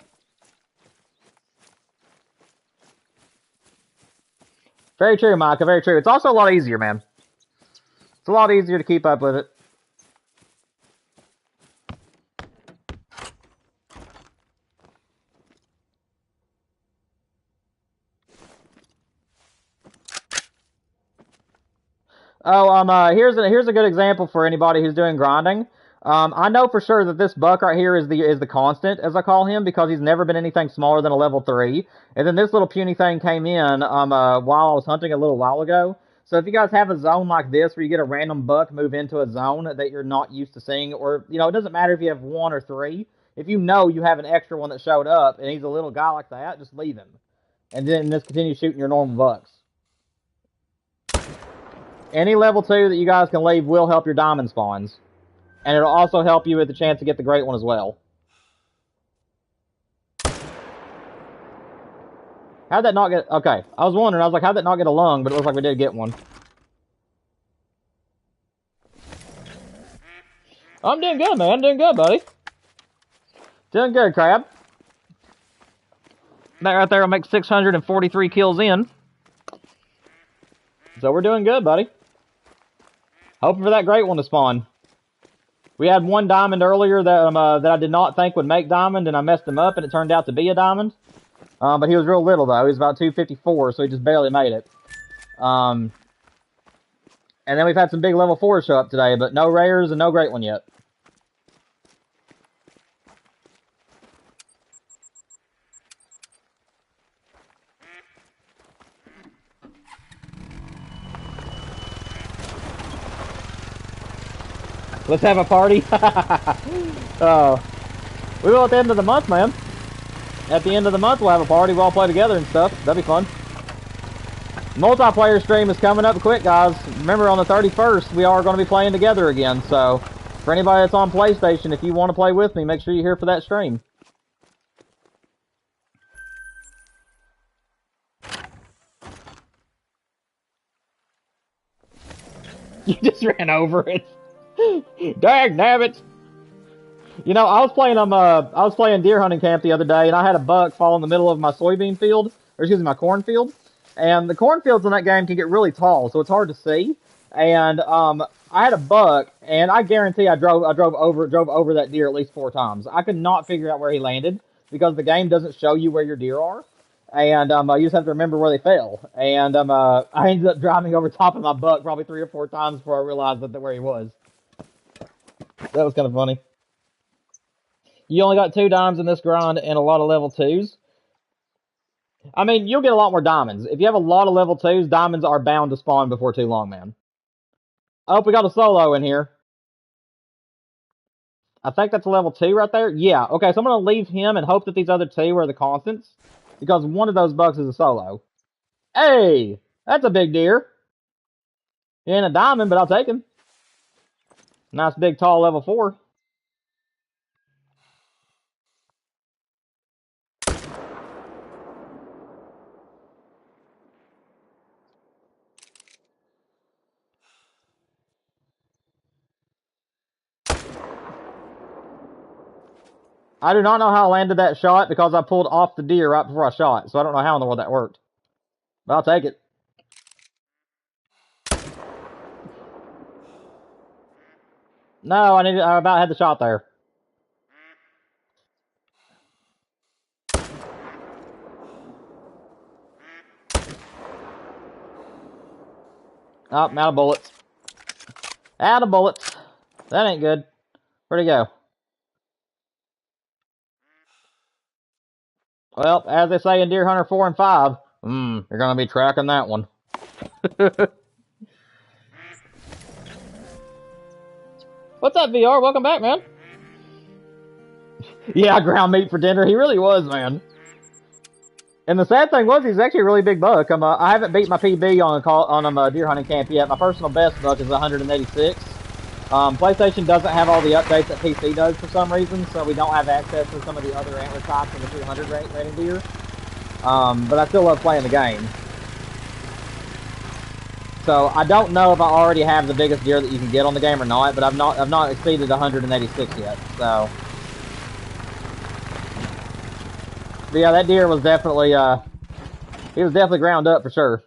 Very true, Micah. Very true. It's also a lot easier, man. It's a lot easier to keep up with it. Oh, here's a good example for anybody who's doing grinding. I know for sure that this buck right here is the constant, as I call him, because he's never been anything smaller than a level 3. And then this little puny thing came in while I was hunting a little while ago. So if you guys have a zone like this where you get a random buck move into a zone that you're not used to seeing, or, you know, it doesn't matter if you have 1 or 3. If you know you have an extra one that showed up and he's a little guy like that, just leave him. And then just continue shooting your normal bucks. Any level 2 that you guys can leave will help your diamond spawns. And it'll also help you with the chance to get the great one as well. How'd that not get... Okay, I was wondering, I was like, how'd that not get a lung? But it looks like we did get one. I'm doing good, man. Doing good, buddy. Doing good, Crab. That right there will make 643 kills in. So we're doing good, buddy. Hoping for that great one to spawn. We had one diamond earlier that I did not think would make diamond, and I messed him up, and it turned out to be a diamond. But he was real little, though. He was about 254, so he just barely made it. And then we've had some big level 4s show up today, but no rares and no great one yet. Let's have a party. We will at the end of the month, man. At the end of the month, we'll have a party. We'll all play together and stuff. That'd be fun. Multiplayer stream is coming up quick, guys. Remember, on the 31st, we are going to be playing together again. So, for anybody that's on PlayStation, if you want to play with me, make sure you're here for that stream. You just ran over it. Dag nabbit! You know, I was playing deer hunting camp the other day, and I had a buck fall in the middle of my soybean field, or excuse me, my cornfield. And the cornfields in that game can get really tall, so it's hard to see. And I had a buck, and I guarantee I drove over that deer at least 4 times. I could not figure out where he landed because the game doesn't show you where your deer are, and you just have to remember where they fell. And I ended up driving over top of my buck probably 3 or 4 times before I realized where he was. That was kind of funny. You only got 2 dimes in this grind and a lot of level 2s. I mean, you'll get a lot more diamonds. If you have a lot of level 2s, diamonds are bound to spawn before too long, man. Oh, we got a solo in here. I think that's a level 2 right there. Yeah, okay, so I'm going to leave him and hope that these other 2 are the constants. Because one of those bucks is a solo. Hey! That's a big deer. He ain't a diamond, but I'll take him. Nice big tall level 4. I do not know how I landed that shot because I pulled off the deer right before I shot. So I don't know how in the world that worked. But I'll take it. No, I about had the shot there. Oh, I'm out of bullets. Out of bullets. That ain't good. Where'd he go? Well, as they say in Deer Hunter 4 and 5, you're gonna be tracking that one. What's up, VR? Welcome back, man. Yeah, ground meat for dinner. He really was, man. And the sad thing was, he's actually a really big buck. I haven't beat my PB on deer hunting camp yet. My personal best buck is 186. PlayStation doesn't have all the updates that PC does for some reason, so we don't have access to some of the other antler types in the 200 rating deer. But I still love playing the game. So I don't know if I already have the biggest deer that you can get on the game or not, but I've not exceeded 186 yet. So, but yeah, that deer was definitely he was definitely ground up for sure,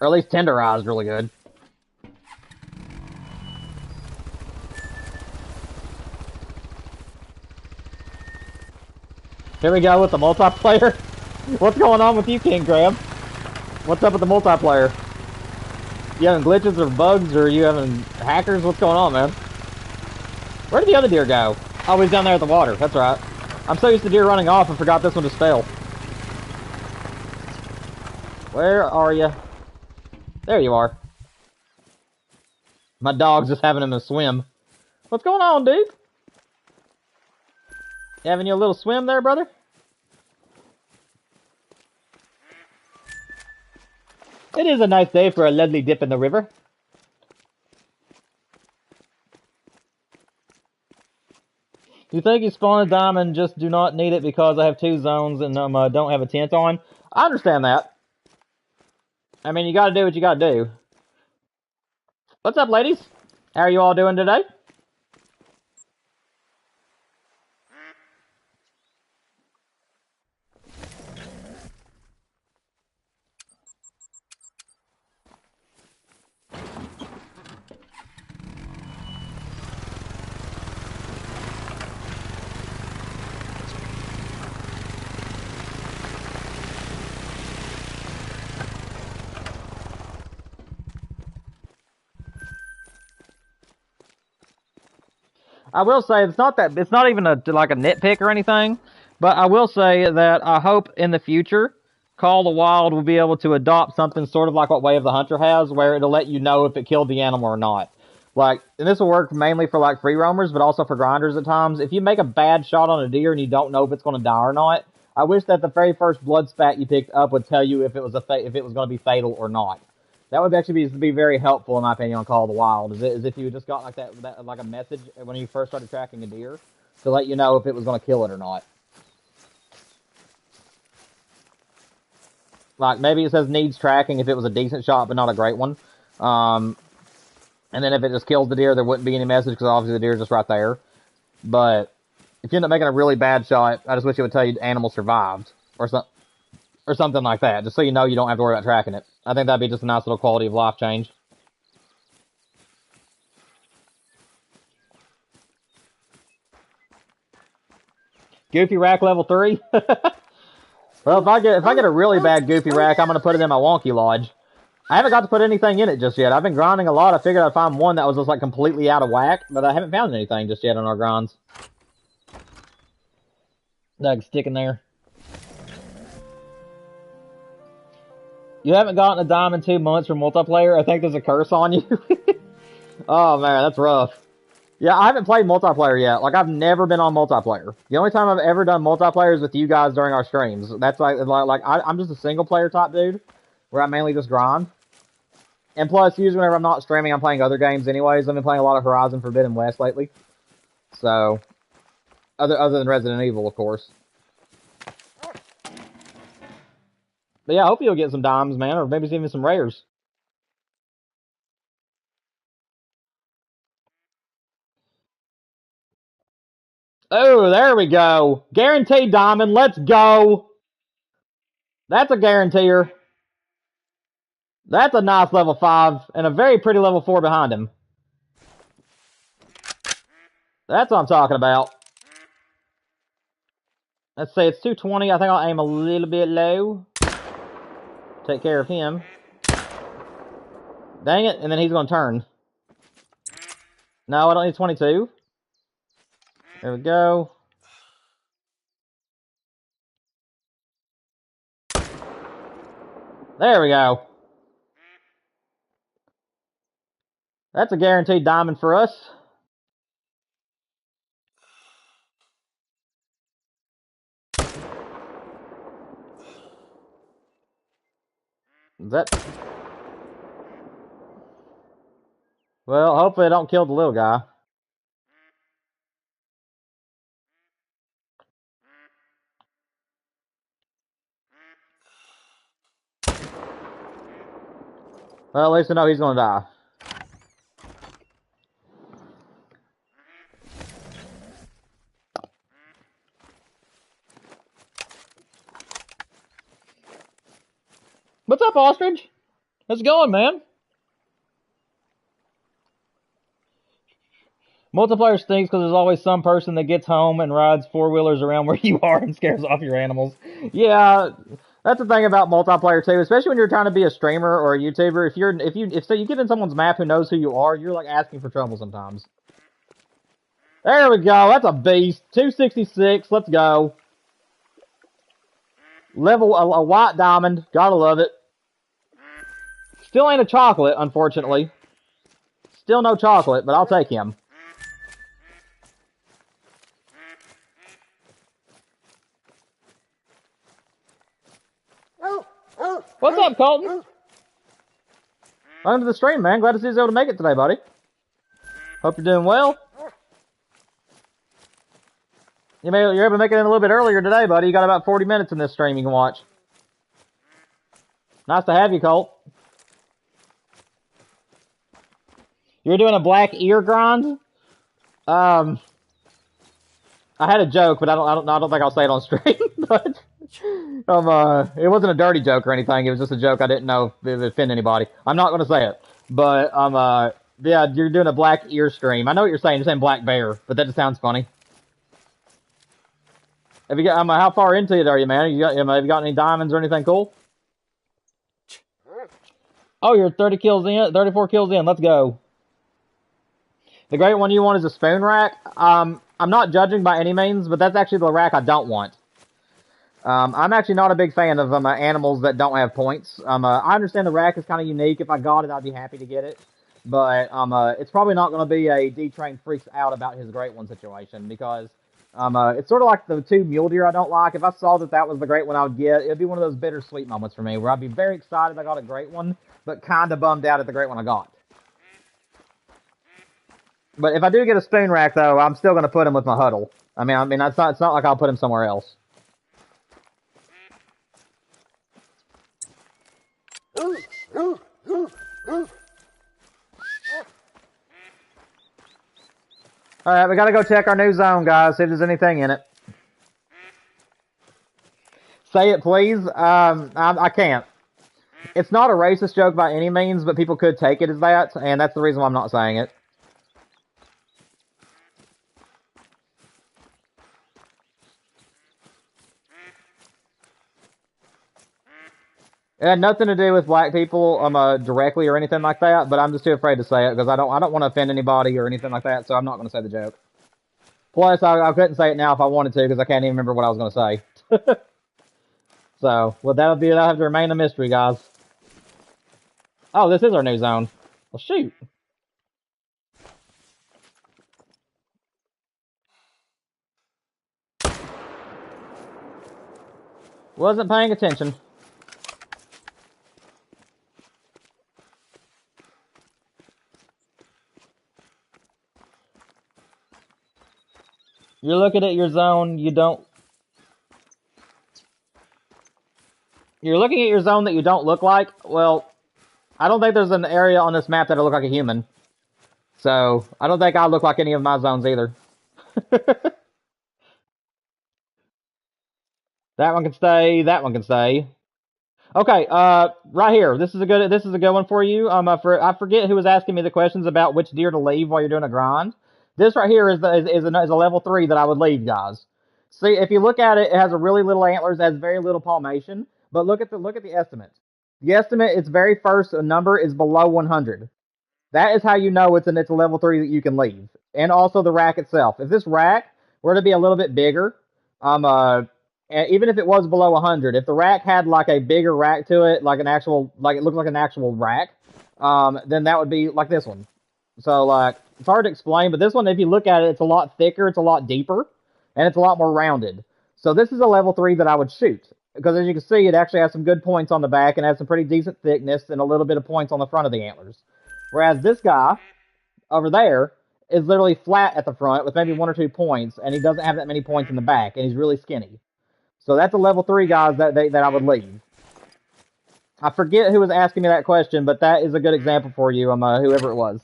or at least tenderized really good. Here we go with the multiplayer. What's going on with you, King Crab? What's up with the multiplayer? You having glitches or bugs, or you having hackers? What's going on, man? Where did the other deer go? Oh, he's down there at the water. That's right. I'm so used to deer running off and forgot this one just fell. Where are you? There you are. My dog's just having him a swim. What's going on, dude? You having you a little swim there, brother? It is a nice day for a lovely dip in the river. You think you spawn a diamond, just do not need it because I have 2 zones and don't have a tent on? I understand that. I mean, you gotta do what you gotta do. What's up, ladies? How are you all doing today? I will say it's not even like a nitpick or anything, but I will say that I hope in the future Call of the Wild will be able to adopt something sort of like what Way of the Hunter has, where it'll let you know if it killed the animal or not. Like, and this will work mainly for like free roamers, but also for grinders at times. If you make a bad shot on a deer and you don't know if it's going to die or not, I wish that the very first blood spat you picked up would tell you if it was going to be fatal or not. That would actually be very helpful, in my opinion, on Call of the Wild. Is if you just got like that like a message when you first started tracking a deer to let you know if it was going to kill it or not. Like, maybe it says needs tracking if it was a decent shot but not a great one. And then if it just kills the deer, there wouldn't be any message because obviously the deer's just right there. But if you end up making a really bad shot, I just wish it would tell you the animal survived or something like that, just so you know you don't have to worry about tracking it. I think that'd be just a nice little quality of life change. Goofy rack level 3? Well, if I get a really bad goofy rack, I'm gonna put it in my wonky lodge. I haven't got to put anything in it just yet. I've been grinding a lot. I figured I'd find one that was just like completely out of whack, but I haven't found anything just yet on our grinds. That can stick in there. You haven't gotten a dime in 2 months for multiplayer? I think there's a curse on you. Oh man, that's rough. Yeah, I haven't played multiplayer yet. Like, I've never been on multiplayer. The only time I've ever done multiplayer is with you guys during our streams. That's I'm just a single player type dude, where I mainly just grind. And plus, usually whenever I'm not streaming, I'm playing other games anyways. I've been playing a lot of Horizon Forbidden West lately. So, other than Resident Evil, of course. But yeah, I hope you'll get some dimes, man, or maybe even some rares. Oh, there we go. Guaranteed diamond, let's go. That's a guaranteer. That's a nice level 5, and a very pretty level 4 behind him. That's what I'm talking about. Let's say it's 220. I think I'll aim a little bit low. Take care of him. Dang it, and then he's going to turn. No, I don't need 22. There we go. There we go. That's a guaranteed diamond for us. Is that... Well, hopefully I don't kill the little guy. Well, at least I know he's gonna die. What's up, Ostrich? How's it going, man? Multiplayer stinks because there's always some person that gets home and rides 4-wheelers around where you are and scares off your animals. Yeah, that's the thing about multiplayer too, especially when you're trying to be a streamer or a YouTuber. If you get in someone's map who knows who you are, you're like asking for trouble sometimes. There we go. That's a beast. 266. Let's go. Level a white diamond. Gotta love it. Still ain't a chocolate, unfortunately. Still no chocolate, but I'll take him. What's up, Colton? Welcome to the stream, man. Glad to see you able to make it today, buddy. Hope you're doing well. You're able to make it in a little bit earlier today, buddy. You got about 40 minutes in this stream you can watch. Nice to have you, Colt. You're doing a black ear grind? I had a joke, but I don't think I'll say it on stream. But it wasn't a dirty joke or anything. It was just a joke. I didn't know if it would offend anybody. I'm not going to say it. But yeah, you're doing a black ear stream. I know what you're saying. You're saying black bear, but that just sounds funny. Have you got? How far into it are you, man? Have you got any diamonds or anything cool? Oh, you're 30 kills in, 34 kills in. Let's go. The great one you want is a spoon rack. I'm not judging by any means, but that's actually the rack I don't want. I'm actually not a big fan of animals that don't have points. I understand the rack is kind of unique. If I got it, I'd be happy to get it. But it's probably not going to be a D-Train freaks out about his great one situation, because it's sort of like the 2 mule deer I don't like. If I saw that was the great one I would get, it would be one of those bittersweet moments for me, where I'd be very excited I got a great one, but kind of bummed out at the great one I got. But if I do get a spoon rack, though, I'm still going to put him with my huddle. I mean, it's not like I'll put him somewhere else. Alright, we gotta go check our new zone, guys, see if there's anything in it. Say it, please. I can't. It's not a racist joke by any means, but people could take it as that, and that's the reason why I'm not saying it. It had nothing to do with black people directly or anything like that, but I'm just too afraid to say it because I don't want to offend anybody or anything like that, so I'm not going to say the joke. Plus, I couldn't say it now if I wanted to because I can't even remember what I was going to say. So, well, that'll have to remain a mystery, guys. Oh, this is our new zone. Well, shoot. Wasn't paying attention. You're looking at your zone, You're looking at your zone that you don't look like? Well, I don't think there's an area on this map that'll look like a human. So, I don't think I look like any of my zones either. That one can stay, that one can stay. Okay, right here. This is a good one for you. I forget who was asking me the questions about which deer to leave while you're doing a grind. This right here is a level 3 that I would leave, guys. See, if you look at it, it has a really little antlers, has very little palmation. But look at the estimate. The estimate, its very first number is below 100. That is how you know it's a level 3 that you can leave. And also the rack itself. If this rack were to be a little bit bigger, even if it was below 100, if the rack had like a bigger rack to it, like it looked like an actual rack, then that would be like this one. So like, it's hard to explain, but this one, if you look at it, it's a lot thicker, it's a lot deeper, and it's a lot more rounded. So this is a level 3 that I would shoot. Because as you can see, it actually has some good points on the back and has some pretty decent thickness and a little bit of points on the front of the antlers. Whereas this guy over there is literally flat at the front with maybe 1 or 2 points, and he doesn't have that many points in the back, and he's really skinny. So that's a level 3, guys, that I would leave. I forget who was asking me that question, but that is a good example for you, whoever it was.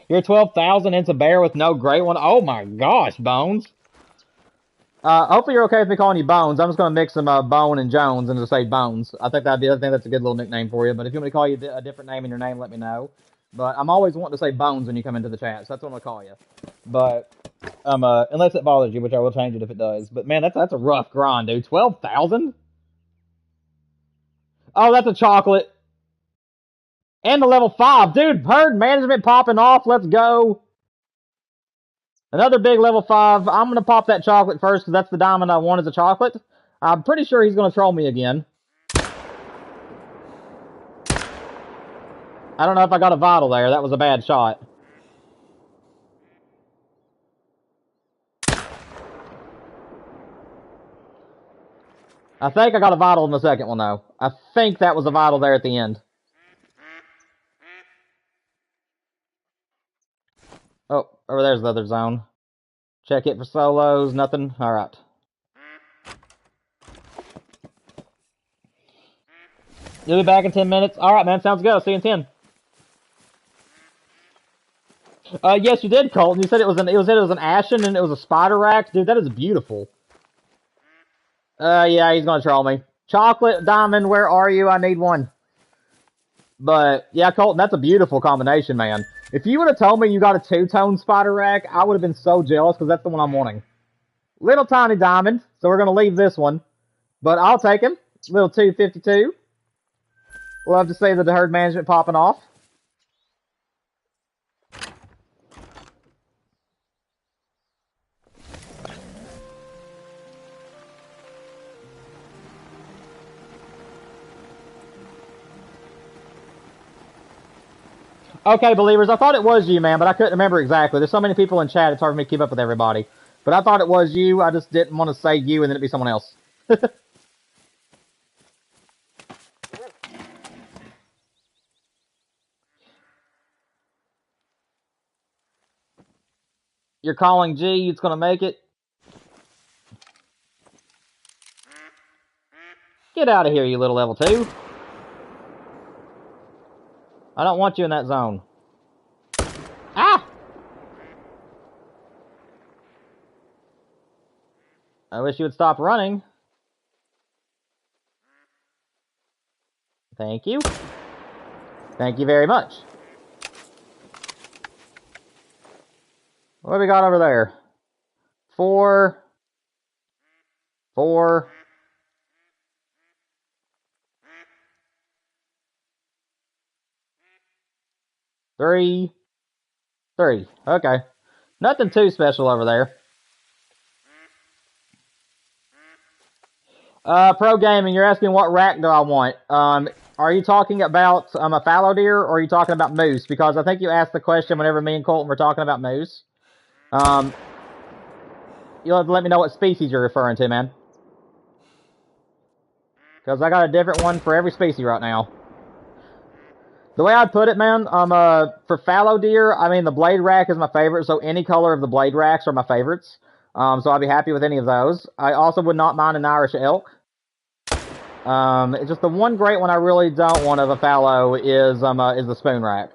You're 12,000 into bear with no great one. Oh my gosh, Bones. Hopefully you're okay with me calling you Bones. I'm just going to mix some Bone and Jones and just say Bones. I think that's a good little nickname for you. But if you want me to call you a different name in your name, let me know. But I'm always wanting to say Bones when you come into the chat, so that's what I'm going to call you. But unless it bothers you, which I will change it if it does. But man, that's a rough grind, dude. 12,000? Oh, that's a chocolate. And the level 5. Dude, herd management popping off. Let's go. Another big level 5. I'm going to pop that chocolate first because that's the diamond I want as a chocolate. I'm pretty sure he's going to troll me again. I don't know if I got a vital there. That was a bad shot. I think I got a vital in the second one, though. I think that was a vital there at the end. Oh, over there's the other zone. Check it for solos. Nothing. All right. You'll be back in 10 minutes. All right, man. Sounds good. I'll see you in 10. Yes, you did, Colton. You said it was an ashen and it was a spider rack. Dude, that is beautiful. Yeah, he's gonna troll me. Chocolate, diamond, where are you? I need one. But, yeah, Colton, that's a beautiful combination, man. If you would have told me you got a two-tone spider rack, I would have been so jealous, because that's the one I'm wanting. Little tiny diamond, so we're gonna leave this one. But I'll take him. Little 252. Love to see the herd management popping off. Okay, believers, I thought it was you, man, but I couldn't remember exactly. There's so many people in chat, it's hard for me to keep up with everybody. But I thought it was you, I just didn't want to say you and then it'd be someone else. You're calling G, it's gonna make it. Get out of here, you little level 2. I don't want you in that zone. Ah! I wish you would stop running. Thank you. Thank you very much. What do we got over there? 4. 4. 3. 3. Okay. Nothing too special over there. Pro Gaming, you're asking what rack do I want? Are you talking about a fallow deer, or are you talking about moose? Because I think you asked the question whenever me and Colton were talking about moose. You'll have to let me know what species you're referring to, man. Because I got a different one for every species right now. The way I'd put it, man, for fallow deer, I mean, the blade rack is my favorite, so any color of the blade racks are my favorites. So I'd be happy with any of those. I also would not mind an Irish elk. It's just the one great one I really don't want of a fallow is the spoon rack.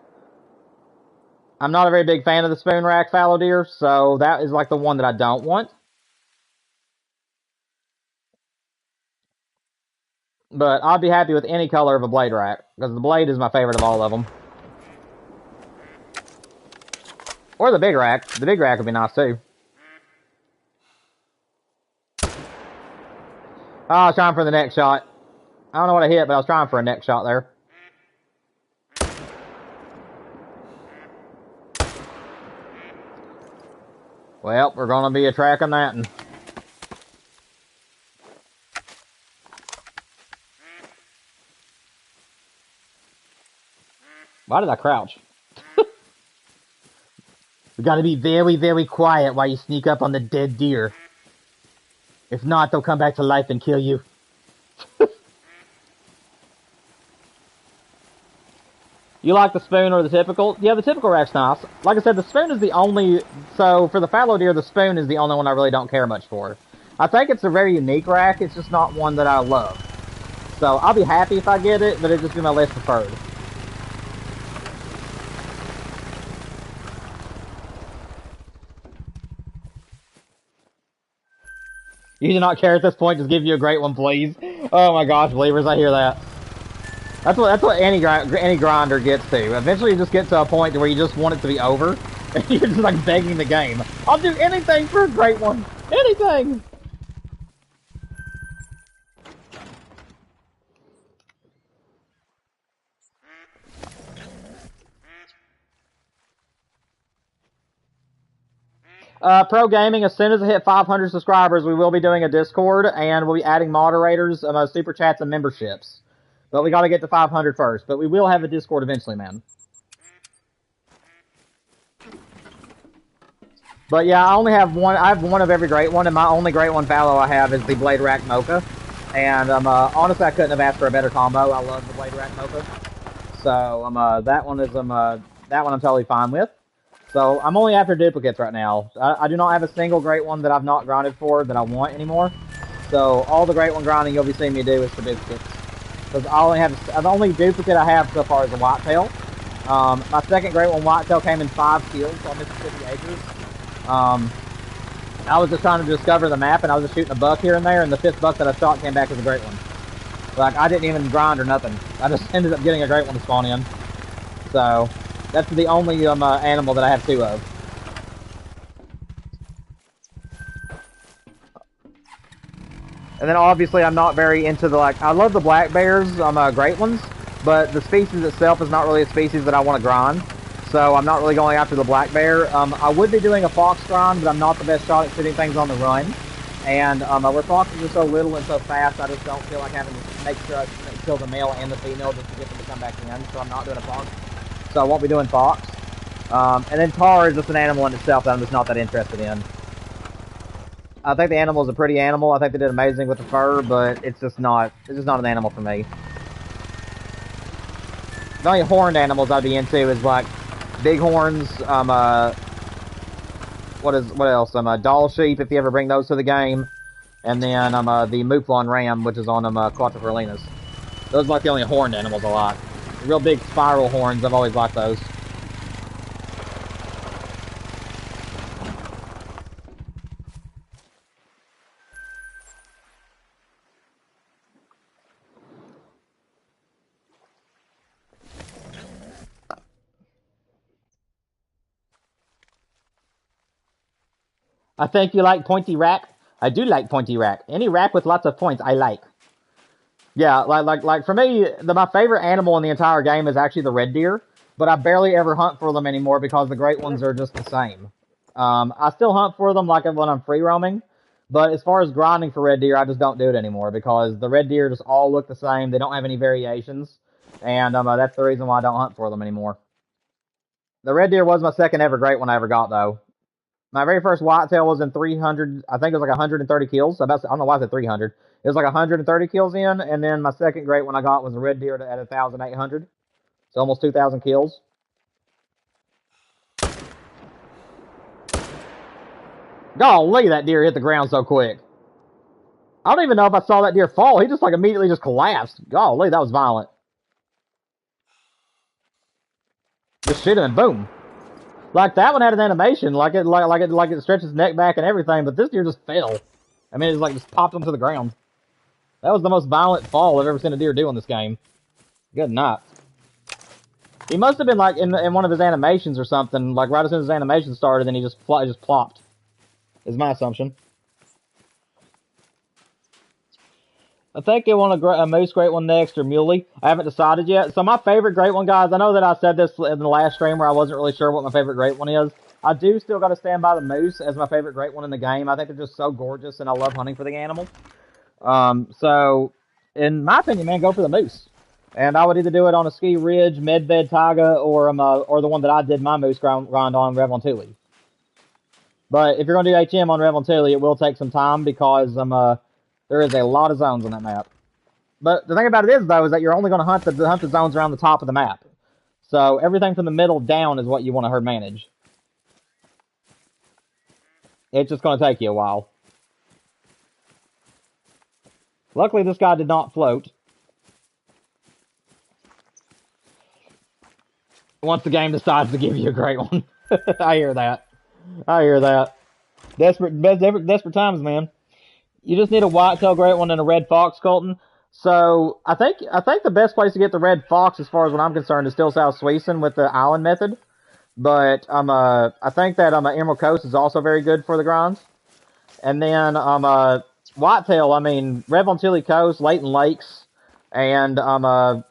I'm not a very big fan of the spoon rack fallow deer, so that is like the one that I don't want. But I'd be happy with any color of a blade rack, because the blade is my favorite of all of them. Or the big rack. The big rack would be nice too. Oh, I was trying for the neck shot. I don't know what I hit, but I was trying for a neck shot there. Well, we're going to be tracking that. And why did I crouch? We gotta be very, very quiet while you sneak up on the dead deer. If not, they'll come back to life and kill you. You like the spoon or the typical? Yeah, the typical rack's nice. Like I said, the spoon is the only... So, for the fallow deer, the spoon is the only one I really don't care much for. I think it's a very unique rack, it's just not one that I love. So, I'll be happy if I get it, but it's just be my less preferred. You do not care at this point, just give you a great one, please. Oh my gosh, believers, I hear that. That's what any grinder gets to. Eventually you just get to a point where you just want it to be over, and you're just like begging the game. I'll do anything for a great one! Anything! Pro Gaming, as soon as I hit 500 subscribers, we will be doing a Discord, and we'll be adding moderators, super chats, and memberships. But we got to get to 500 first. But we will have a Discord eventually, man. But yeah, I only have one. I have one of every great one, and my only great one Fallow I have is the Blade Rack Mocha. And honestly, I couldn't have asked for a better combo. I love the Blade Rack Mocha. So that one is that one I'm totally fine with. So I'm only after duplicates right now. I do not have a single great one that I've not grinded for that I want anymore. So all the great one grinding you'll be seeing me do is for duplicates. Because the only duplicate I have so far is a whitetail. My second great one whitetail came in 5 kills on Mississippi Acres. I was just trying to discover the map, and I was just shooting a buck here and there, and the 5th buck that I shot came back as a great one. Like, I didn't even grind or nothing. I just ended up getting a great one to spawn in. So, that's the only animal that I have 2 of. And then obviously I'm not very into the, I love the black bears, great ones, but the species itself is not really a species that I want to grind. So I'm not really going after the black bear. I would be doing a fox grind, but I'm not the best shot at shooting things on the run. And where foxes are so little and so fast, I just don't feel like having to make sure I kill the male and the female just to get them to come back in. So I'm not doing a fox. So I won't be doing fox. And then tar is just an animal in itself that I'm just not that interested in. I think the animal is a pretty animal. I think they did amazing with the fur, but it's just not an animal for me. The only horned animals I'd be into is like bighorns, what else? Doll sheep, if you ever bring those to the game. And then the mouflon ram, which is on Quattro Carolinas. Those are like the only horned animals I like. The real big spiral horns, I've always liked those. I think you like pointy rack. I do like pointy rack. Any rack with lots of points, I like. Yeah, like for me, my favorite animal in the entire game is actually the red deer, but I barely ever hunt for them anymore because the great ones are just the same. I still hunt for them like when I'm free roaming, but as far as grinding for red deer, I just don't do it anymore because the red deer just all look the same. They don't have any variations, and that's the reason why I don't hunt for them anymore. The red deer was my second ever great one I ever got, though. My very first whitetail was in 300, I think it was like 130 kills. I don't know why I said 300. It was like 130 kills in, and then my second great one I got was a red deer at 1,800. So almost 2,000 kills. Golly, that deer hit the ground so quick. I don't even know if I saw that deer fall. He just like immediately just collapsed. Golly, that was violent. Just shoot him and boom. Like that one had an animation, like it stretched its neck back and everything, but this deer just fell. I mean, it's like just popped him to the ground. That was the most violent fall I've ever seen a deer do in this game. Good night. He must have been like in one of his animations or something, like right as soon as his animation started, and he just plopped. Is my assumption. I think I want a moose great one next or muley. I haven't decided yet. So my favorite great one, guys, I know that I said this in the last stream where I wasn't really sure what my favorite great one is. I do still got to stand by the moose as my favorite great one in the game. I think they're just so gorgeous, and I love hunting for the animal. So, in my opinion, man, go for the moose. And I would either do it on a ski ridge, medved taiga, or the one that I did my moose grind on, Rev on Thule. But if you're going to do HM on Rev on Thule, it will take some time because there is a lot of zones on that map. But the thing about it is, though, is that you're only going to hunt the zones around the top of the map. So everything from the middle down is what you want to herd manage. It's just going to take you a while. Luckily, this guy did not float. Once the game decides to give you a great one. I hear that. I hear that. Desperate times, man. You just need a whitetail great one and a red fox, Colton. So I think the best place to get the red fox, as far as what I'm concerned, is still South Sweeson with the island method. But I think that Emerald Coast is also very good for the grinds. And then whitetail, I mean, Rev on Thule Coast, Layton Lakes, and I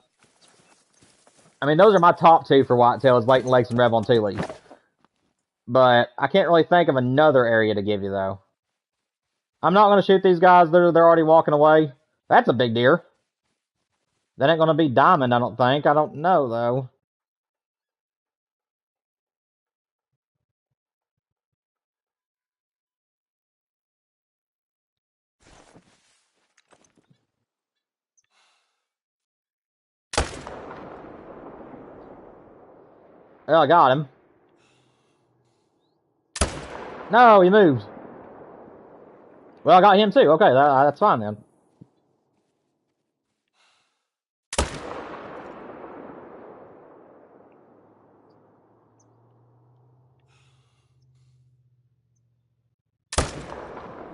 mean, those are my top two for whitetail, is Layton Lakes and Rev on Thule. But I can't really think of another area to give you, though. I'm not going to shoot these guys. They're already walking away. That's a big deer. That ain't going to be diamond, I don't think. I don't know, though. Well, I got him. No, he moved. Well, I got him too. Okay, that's fine then.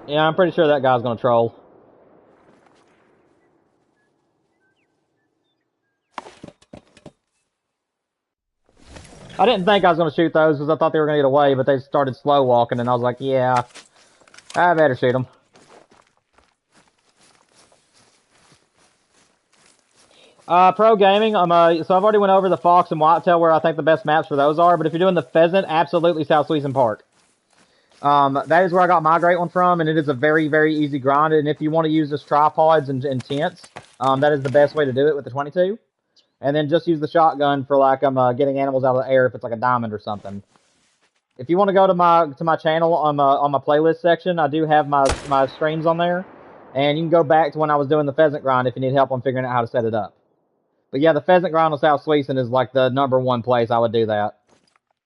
Yeah, I'm pretty sure that guy's gonna troll. I didn't think I was gonna shoot those because I thought they were gonna get away, but they started slow walking, and I was like, yeah, I better shoot them. Pro gaming. So I've already went over the fox and whitetail where I think the best maps for those are. But if you're doing the pheasant, absolutely South Sweetson Park. That is where I got my great one from, and it is a very, very easy grind. And if you want to use just tripods and tents, that is the best way to do it with the 22. And then just use the shotgun for like getting animals out of the air if it's like a diamond or something. If you want to go to my channel on my playlist section, I do have my streams on there, and you can go back to when I was doing the pheasant grind if you need help on figuring out how to set it up. But yeah, the pheasant grind on South Sweetson is like the #1 place I would do that.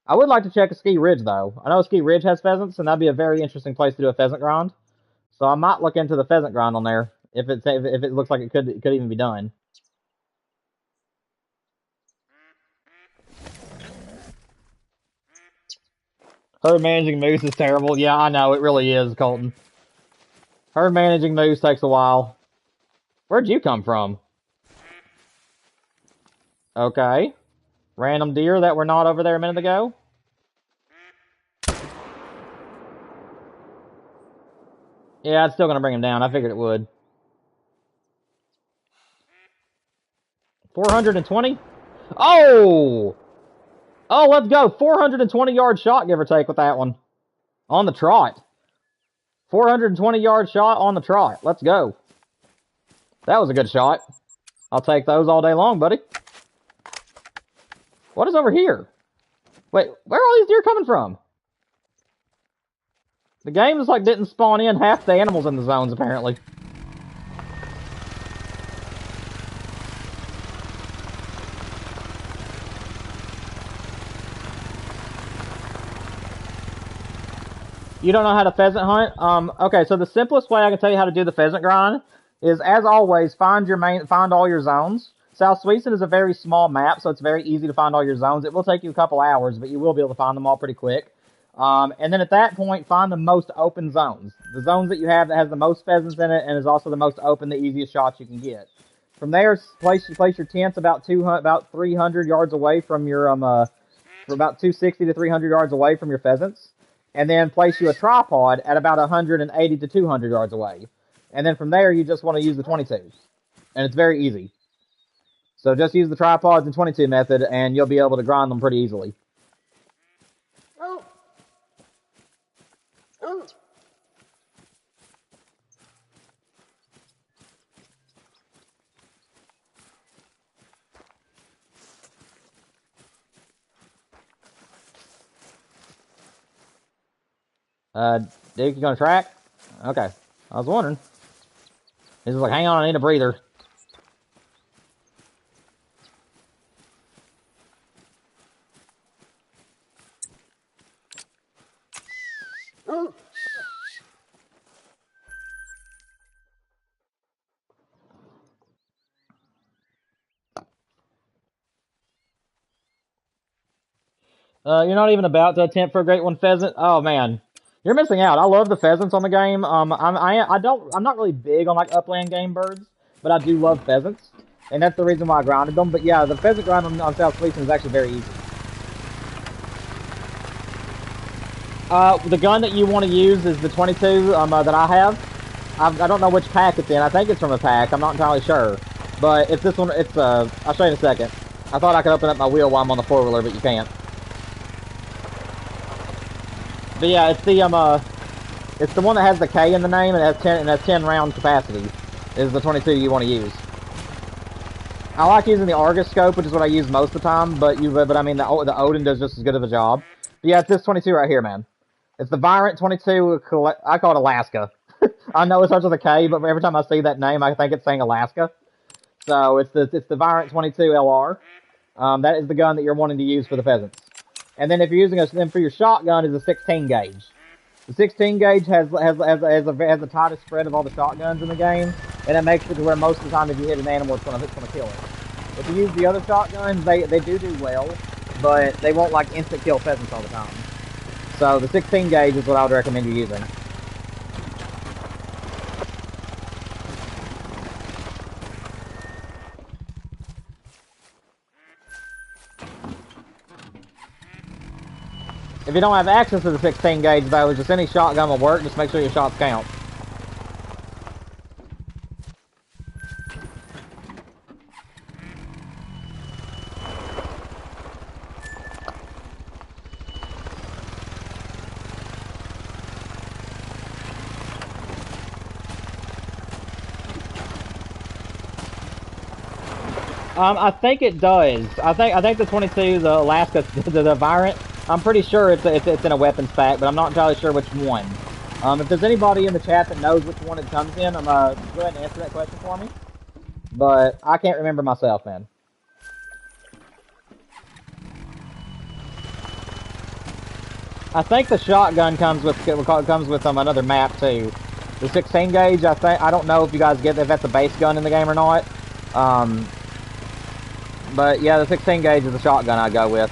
I would like to check a Ski Ridge though. I know Ski Ridge has pheasants, and that'd be a very interesting place to do a pheasant grind. So I might look into the pheasant grind on there if it looks like it could even be done. Herd managing moose is terrible. Yeah, I know it really is, Colton. Herd managing moose takes a while. Where'd you come from? Okay. Random deer that were not over there a minute ago? Yeah, it's still gonna bring him down. I figured it would. 420? Oh! Oh, let's go. 420-yard shot, give or take, with that one. On the trot. 420-yard shot on the trot. Let's go. That was a good shot. I'll take those all day long, buddy. What is over here? Wait, where are all these deer coming from? The game just like didn't spawn in half the animals in the zones, apparently. You don't know how to pheasant hunt? Okay, so the simplest way I can tell you how to do the pheasant grind is, as always, find all your zones. South Sweetson is a very small map, so it's very easy to find all your zones. It will take you a couple hours, but you will be able to find them all pretty quick. And then at that point, find the most open zones. The zones that you have that has the most pheasants in it and is also the most open, the easiest shots you can get. From there, place your tents about 300 yards away from your for about 260 to 300 yards away from your pheasants, and then place you a tripod at about 180 to 200 yards away. And then from there, you just want to use the 22s, and it's very easy. So just use the tripods and 22 method, and you'll be able to grind them pretty easily. Duke, you gonna track? Okay. I was wondering. He's just like, hang on, I need a breather. You're not even about to attempt for a great one pheasant? Oh, man. You're missing out. I love the pheasants on the game. I'm not really big on, like, upland game birds, but I do love pheasants, and that's the reason why I grounded them. But, yeah, the pheasant grind on South Sweetson is actually very easy. The gun that you want to use is the 22 that I have. I don't know which pack it's in. I think it's from a pack. I'm not entirely sure. But it's this one. I'll show you in a second. I thought I could open up my wheel while I'm on the four-wheeler, but you can't. But yeah, it's the one that has the K in the name and it has 10 round capacity. Is the 22 you want to use? I like using the Argus scope, which is what I use most of the time. But I mean the Odin does just as good of a job. But yeah, it's this 22 right here, man. It's the Virant 22. I call it Alaska. I know it starts with a K, but every time I see that name, I think it's saying Alaska. So it's the Virant 22 LR. That is the gun that you're wanting to use for the pheasants. And then if you're using then for your shotgun is a 16 gauge. The 16 gauge has the tightest spread of all the shotguns in the game, and it makes it to where most of the time if you hit an animal, it's gonna kill it. If you use the other shotguns, they do well, but they won't like instant kill pheasants all the time. So the 16 gauge is what I would recommend you using. If you don't have access to the 16 gauge though, just any shotgun will work. Just make sure your shots count. I think it does. I think the 22, the Alaska, the Virant. I'm pretty sure it's in a weapons pack, but I'm not entirely sure which one. If there's anybody in the chat that knows which one it comes in, go ahead and answer that question for me. But I can't remember myself, man. I think the shotgun comes with another map too. The 16 gauge. I don't know if you guys get if that's a base gun in the game or not. But yeah, the 16 gauge is the shotgun I'd go with.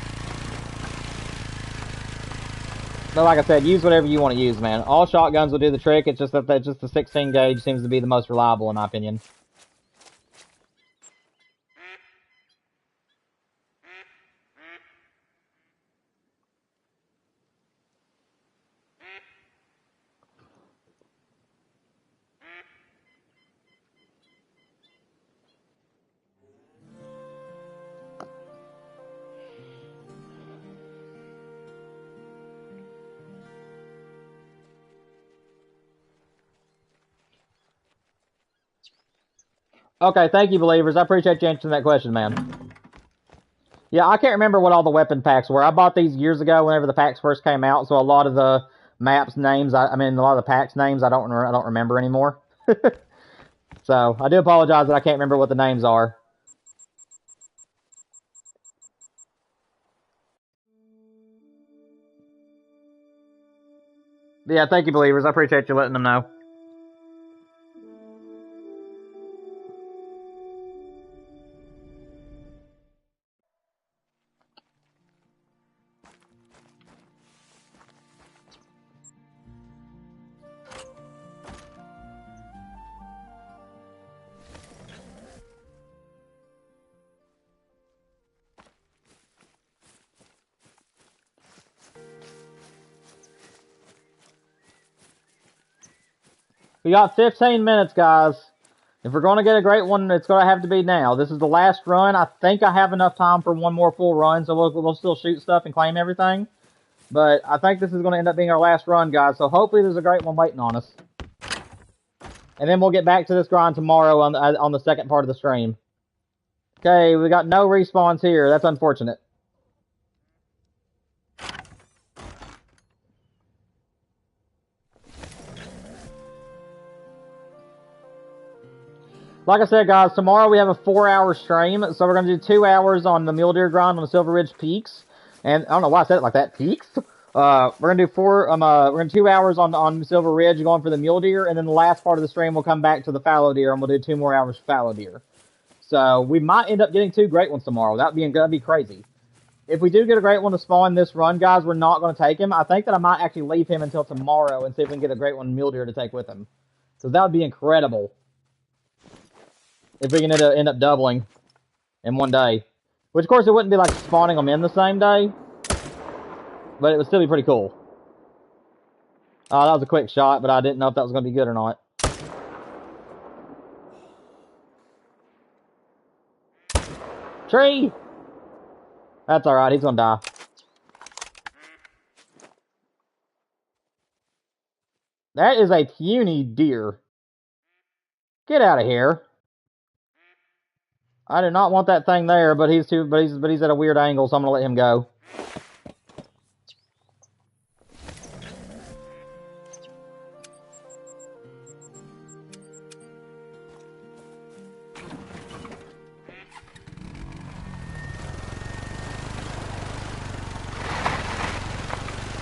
But like I said, use whatever you want to use, man. All shotguns will do the trick. It's just that the 16 gauge seems to be the most reliable in my opinion. Okay, thank you, believers. I appreciate you answering that question, man. Yeah, I can't remember what all the weapon packs were. I bought these years ago whenever the packs first came out, so a lot of the maps names, I mean, a lot of the packs names, I don't remember anymore. So, I do apologize that I can't remember what the names are. But yeah, thank you, believers. I appreciate you letting them know. We got 15 minutes, guys. If we're going to get a great one, it's going to have to be now. This is the last run. I think I have enough time for one more full run, so we'll still shoot stuff and claim everything. But I think this is going to end up being our last run, guys, so hopefully there's a great one waiting on us. And then we'll get back to this grind tomorrow on the second part of the stream. Okay, we got no respawns here. That's unfortunate. Like I said, guys, tomorrow we have a 4-hour stream, so we're going to do 2 hours on the Mule Deer grind on the Silver Ridge Peaks. And I don't know why I said it like that, Peaks? We're going to do 2 hours on Silver Ridge going for the Mule Deer, and then the last part of the stream we'll come back to the Fallow Deer, and we'll do 2 more hours for Fallow Deer. So we might end up getting 2 great ones tomorrow. That'd be crazy. If we do get a great one to spawn this run, guys, we're not going to take him. I think that I might actually leave him until tomorrow and see if we can get a great one Mule Deer to take with him. So that would be incredible. If we can end up doubling in one day. Which, of course, it wouldn't be like spawning them in the same day. But it would still be pretty cool. Oh, that was a quick shot, but I didn't know if that was going to be good or not. Tree! That's alright, he's going to die. That is a puny deer. Get out of here. I do not want that thing there, but he's at a weird angle, so I'm gonna let him go.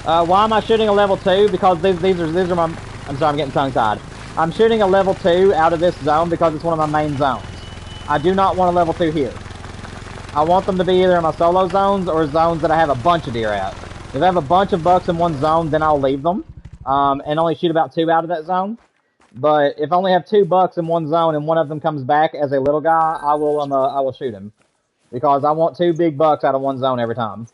Why am I shooting a level 2? Because these are my... I'm sorry, I'm getting tongue-tied. I'm shooting a level 2 out of this zone because it's one of my main zones. I do not want a level 2 here. I want them to be either in my solo zones or zones that I have a bunch of deer at. If I have a bunch of bucks in one zone, then I'll leave them. And only shoot about 2 out of that zone. But if I only have 2 bucks in one zone and one of them comes back as a little guy, I will shoot him. Because I want 2 big bucks out of one zone every time.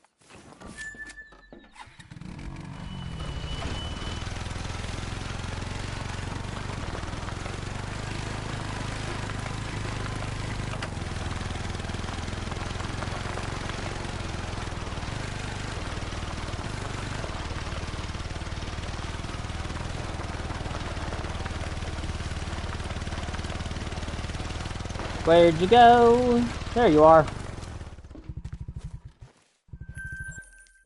Where'd you go? There you are.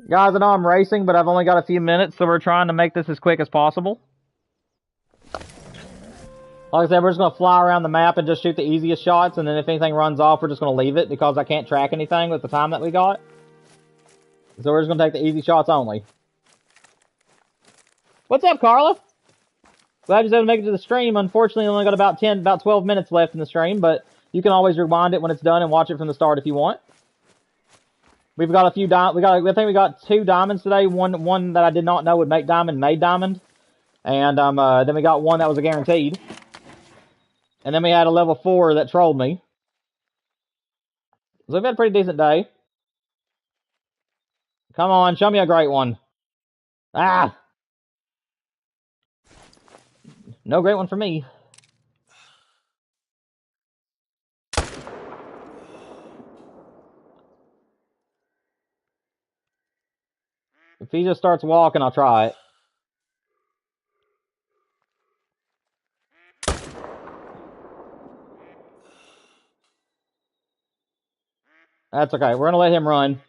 Guys, I know I'm racing, but I've only got a few minutes, so we're trying to make this as quick as possible. Like I said, we're just going to fly around the map and just shoot the easiest shots, and then if anything runs off, we're just going to leave it, because I can't track anything with the time that we got. So we're just going to take the easy shots only. What's up, Carla? Glad you was able to make it to the stream. Unfortunately, I only got about 12 minutes left in the stream, but you can always rewind it when it's done and watch it from the start if you want. We've got a few I think we got 2 diamonds today. One that I did not know would make diamond made diamond, and then we got one that was a guaranteed, and then we had a level 4 that trolled me. So we've had a pretty decent day. Come on, show me a great one. Ah, no great one for me. If he just starts walking, I'll try it. That's okay. We're gonna let him run.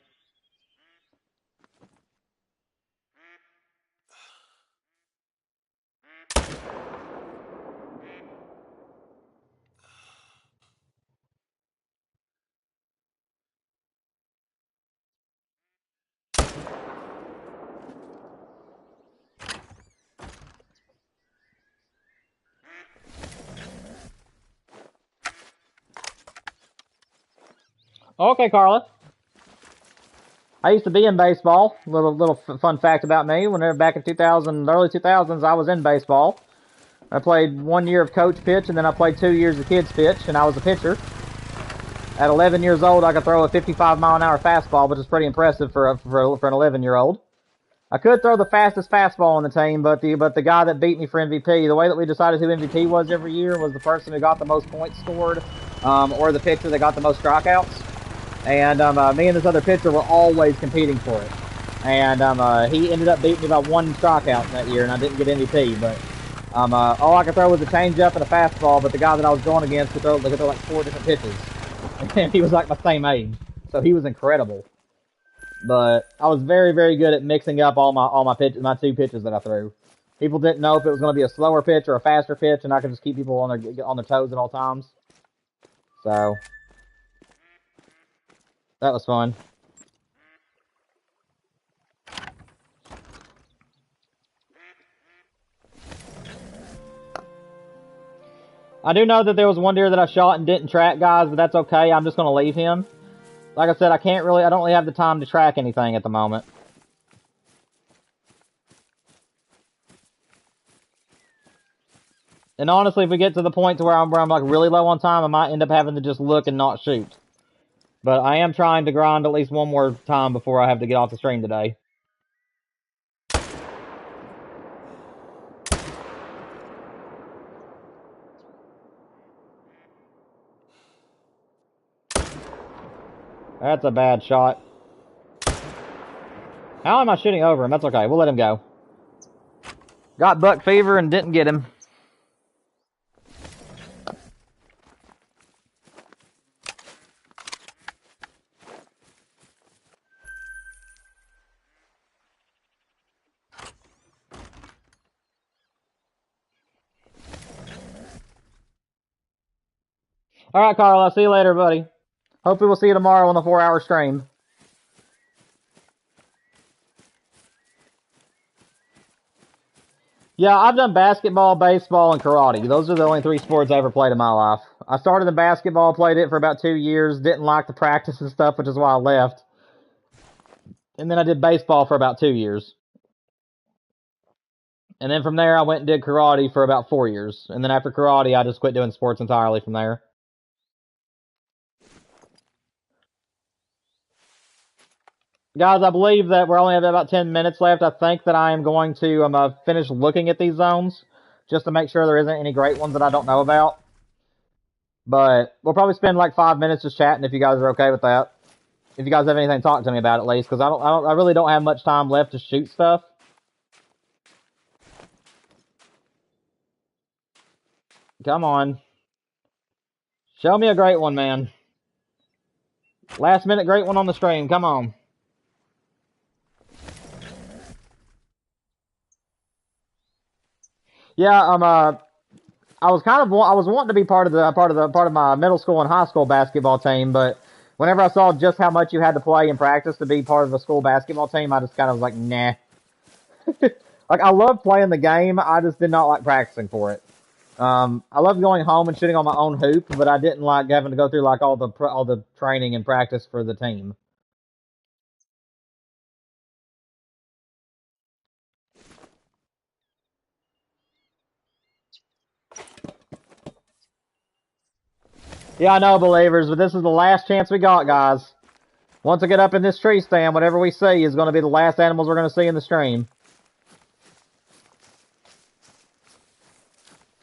Okay, Carla. I used to be in baseball. Little fun fact about me. Whenever back in early 2000s, I was in baseball. I played 1 year of coach pitch, and then I played 2 years of kids pitch, and I was a pitcher. At 11 years old, I could throw a 55-mile-an-hour fastball, which is pretty impressive for an 11-year-old. I could throw the fastest fastball on the team, but the guy that beat me for MVP, the way that we decided who MVP was every year was the person who got the most points scored, or the pitcher that got the most strikeouts. And me and this other pitcher were always competing for it. And he ended up beating me by 1 strikeout that year, and I didn't get MVP. But all I could throw was a changeup and a fastball, but the guy that I was going against could throw like 4 different pitches. And he was like my same age, so he was incredible. But I was very, very good at mixing up all my 2 pitches that I threw. People didn't know if it was going to be a slower pitch or a faster pitch, and I could just keep people on their toes at all times. So that was fun. I do know that there was one deer that I shot and didn't track, guys, but that's okay. I'm just going to leave him. Like I said, I don't really have the time to track anything at the moment. And honestly, if we get to the point to where I'm like really low on time, I might end up having to just look and not shoot. But I am trying to grind at least one more time before I have to get off the stream today. That's a bad shot. How am I shooting over him? That's okay. We'll let him go. Got buck fever and didn't get him. All right, Carl. I'll see you later, buddy. Hopefully we'll see you tomorrow on the 4-hour stream. Yeah, I've done basketball, baseball, and karate. Those are the only 3 sports I ever played in my life. I started in basketball, played it for about 2 years, didn't like the practice and stuff, which is why I left. And then I did baseball for about 2 years. And then from there, I went and did karate for about 4 years. And then after karate, I just quit doing sports entirely from there. Guys, I believe that we're only have about 10 minutes left. I think that I am going to finish looking at these zones just to make sure there isn't any great ones that I don't know about. But we'll probably spend like 5 minutes just chatting if you guys are okay with that. If you guys have anything to talk to me about, at least, because I really don't have much time left to shoot stuff. Come on. Show me a great one, man. Last minute great one on the stream. Come on. Yeah, I was wanting to be part of my middle school and high school basketball team, but whenever I saw just how much you had to play and practice to be part of a school basketball team, I just kind of was like, nah. Like, I love playing the game, I just did not like practicing for it. I love going home and shooting on my own hoop, but I didn't like having to go through like all the training and practice for the team. Yeah, I know, believers, but this is the last chance we got, guys. Once I get up in this tree stand, whatever we see is going to be the last animals we're going to see in the stream.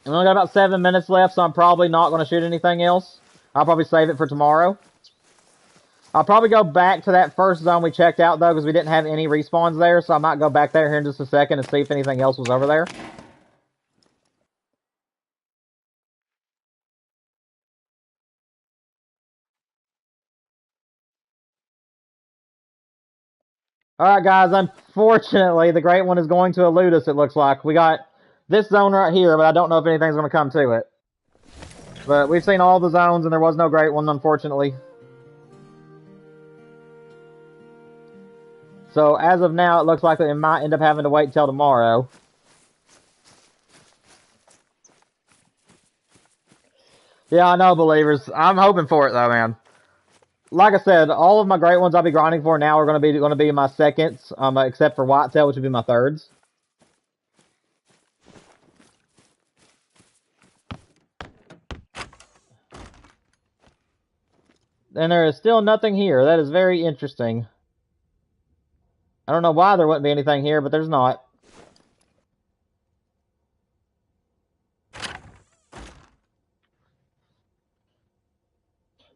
We only got about 7 minutes left, so I'm probably not going to shoot anything else. I'll probably save it for tomorrow. I'll probably go back to that first zone we checked out, though, because we didn't have any respawns there, so I might go back there here in just a second and see if anything else was over there. Alright, guys, unfortunately, the great one is going to elude us, it looks like. We got this zone right here, but I don't know if anything's going to come to it. But we've seen all the zones, and there was no great one, unfortunately. So, as of now, it looks like it might end up having to wait till tomorrow. Yeah, I know, believers. I'm hoping for it, though, man. Like I said, all of my great ones I'll be grinding for now are going to be my seconds, except for whitetail, which would be my thirds. And there is still nothing here. That is very interesting. I don't know why there wouldn't be anything here, but there's not.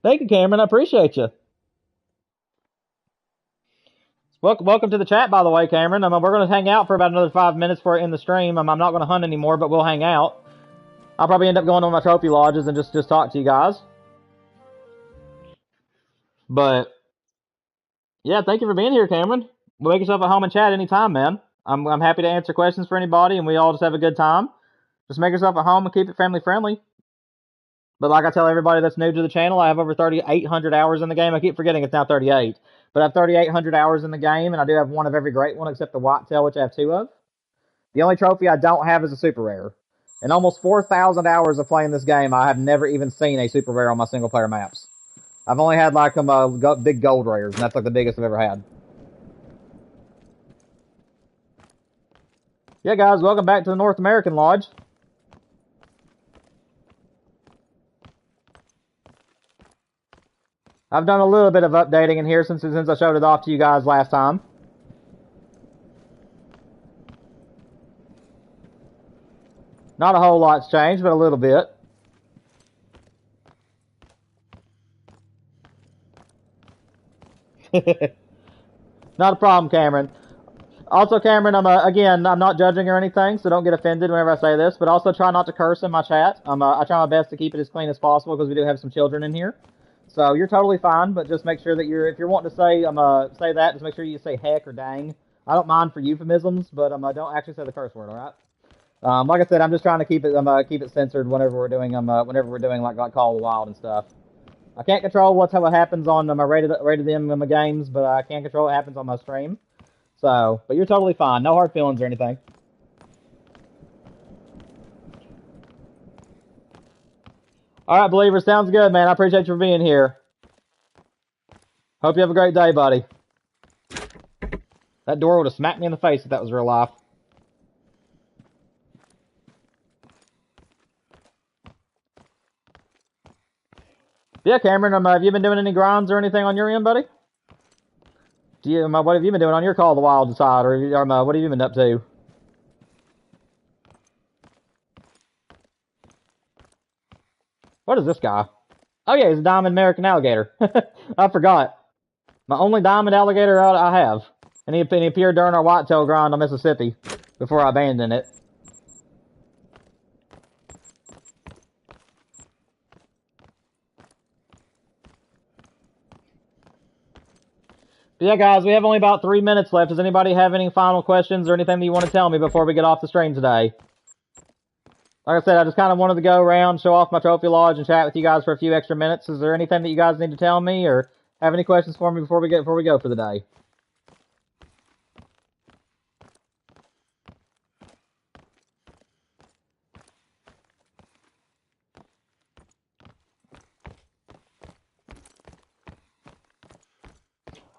Thank you, Cameron. I appreciate you. Welcome to the chat, by the way, Cameron. We're going to hang out for about another 5 minutes for in the stream. I'm not going to hunt anymore, but we'll hang out. I'll probably end up going to my trophy lodges and just talk to you guys. But yeah, thank you for being here, Cameron. Make yourself at home and chat anytime, man. I'm happy to answer questions for anybody, and we all just have a good time. Just make yourself at home and keep it family friendly. But like I tell everybody that's new to the channel, I have over 3,800 hours in the game. I keep forgetting it's now 38. But I have 3,800 hours in the game, and I do have one of every great one except the whitetail, which I have 2 of. The only trophy I don't have is a super rare. In almost 4,000 hours of playing this game, I have never even seen a super rare on my single player maps. I've only had like big gold rares, and that's like the biggest I've ever had. Yeah, guys, welcome back to the North American Lodge. I've done a little bit of updating in here since I showed it off to you guys last time. Not a whole lot's changed, but a little bit. Not a problem, Cameron. Also, Cameron, again, I'm not judging or anything, so don't get offended whenever I say this, but also try not to curse in my chat. I try my best to keep it as clean as possible because we do have some children in here. So you're totally fine, but just make sure that if you're wanting to say say that, just make sure you say heck or dang. I don't mind for euphemisms, but don't actually say the curse word, all right? Like I said, I'm just trying to keep it censored whenever we're doing like Call of the Wild and stuff. I can't control what happens on my rated M games, but I can control what happens on my stream. So, but you're totally fine. No hard feelings or anything. All right, believers, sounds good, man. I appreciate you for being here. Hope you have a great day, buddy. That door would have smacked me in the face if that was real life. Yeah, Cameron, have you been doing any grinds or anything on your end, buddy? What have you been doing on your Call of the Wild side, or what have you been up to? What is this guy? Oh yeah, he's a diamond American alligator. I forgot. My only diamond alligator I have. And he appeared during our whitetail grind on Mississippi before I abandoned it. But yeah, guys, we have only about 3 minutes left. Does anybody have any final questions or anything that you want to tell me before we get off the stream today? Like I said, I just kind of wanted to go around, show off my trophy lodge, and chat with you guys for a few extra minutes. Is there anything that you guys need to tell me, or have any questions for me before we go for the day?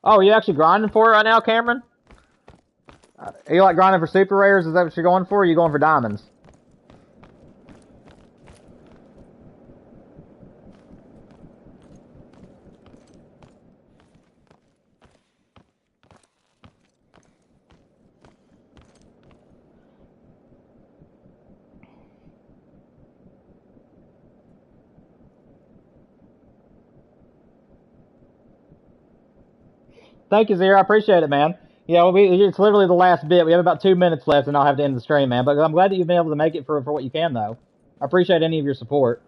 Oh, are you actually grinding for it right now, Cameron? Are you like grinding for super rares? Is that what you're going for? Or are you going for diamonds? Thank you, Zero. I appreciate it, man. Yeah, it's literally the last bit. We have about 2 minutes left, and I'll have to end the stream, man. But I'm glad that you've been able to make it for what you can, though. I appreciate any of your support.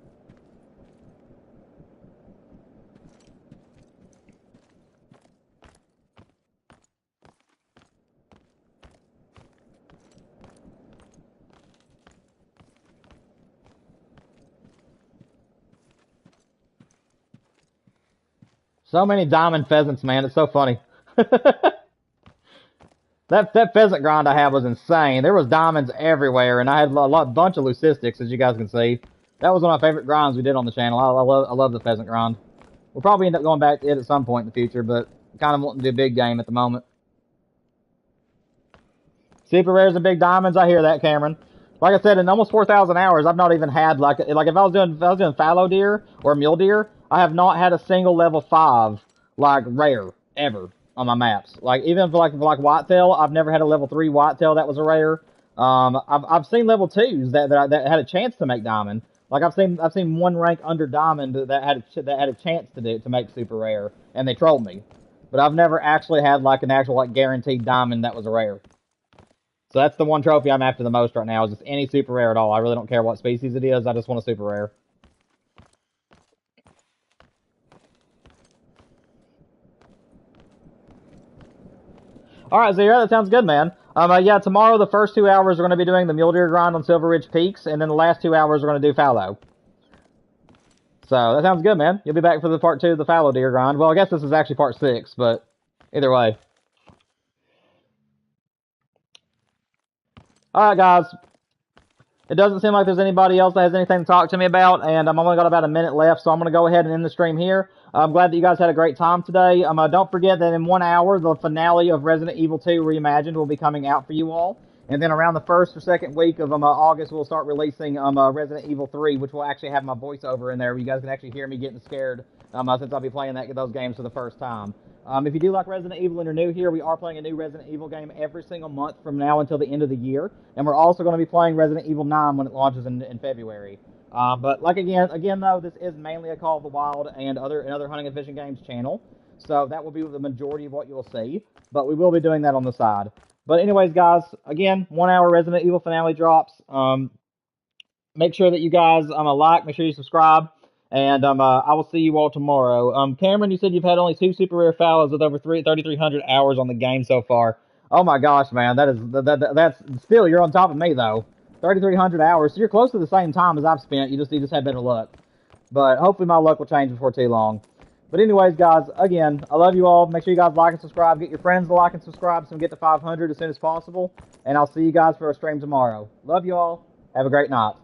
So many diamond pheasants, man. It's so funny. That pheasant grind I had was insane. There was diamonds everywhere, and I had a bunch of leucistics, as you guys can see. That was one of my favorite grinds we did on the channel. I love the pheasant grind. We'll probably end up going back to it at some point in the future, but kind of wanting to do a big game at the moment. Super rares and big diamonds. I hear that, Cameron. Like I said, in almost 4,000 hours, I've not even had if I was doing fallow deer or mule deer, I have not had a single level 5 rare ever on my maps. Like even for whitetail, I've never had a level 3 whitetail that was a rare. I've seen level 2s that had a chance to make diamond. Like I've seen one rank under diamond that had a chance to make super rare, and they trolled me. But I've never actually had an actual guaranteed diamond that was a rare. So that's the one trophy I'm after the most right now, is just any super rare at all. I really don't care what species it is. I just want a super rare. All right, Zero, that sounds good, man. Yeah, tomorrow the first 2 hours we're going to be doing the mule deer grind on Silver Ridge Peaks, and then the last 2 hours we're going to do fallow. So that sounds good, man. You'll be back for the part 2 of the fallow deer grind. Well, I guess this is actually part 6, but either way. All right, guys. It doesn't seem like there's anybody else that has anything to talk to me about, and I've only got about a minute left, so I'm going to go ahead and end the stream here. I'm glad that you guys had a great time today. Don't forget that in 1 hour, the finale of Resident Evil 2 Reimagined will be coming out for you all. And then around the first or second week of August, we'll start releasing Resident Evil 3, which will actually have my voiceover in there, where you guys can actually hear me getting scared since I'll be playing those games for the first time. If you do like Resident Evil and are new here, we are playing a new Resident Evil game every single month from now until the end of the year. And we're also going to be playing Resident Evil 9 when it launches in February. But again though, this is mainly a Call of the Wild and other hunting and fishing games channel. So that will be the majority of what you'll see. But we will be doing that on the side. But anyways, guys, again, 1 hour Resident Evil finale drops. Make sure that you guys like, make sure you subscribe, and I will see you all tomorrow. Cameron, you said you've had only 2 super rare Fallows with over 3,300 hours on the game so far. Oh my gosh, man, that's still, you're on top of me though. 3,300 hours, so you're close to the same time as I've spent. You just had better luck. But hopefully my luck will change before too long. But anyways, guys, again, I love you all. Make sure you guys like and subscribe. Get your friends to like and subscribe so we get to 500 as soon as possible. And I'll see you guys for a stream tomorrow. Love you all. Have a great night.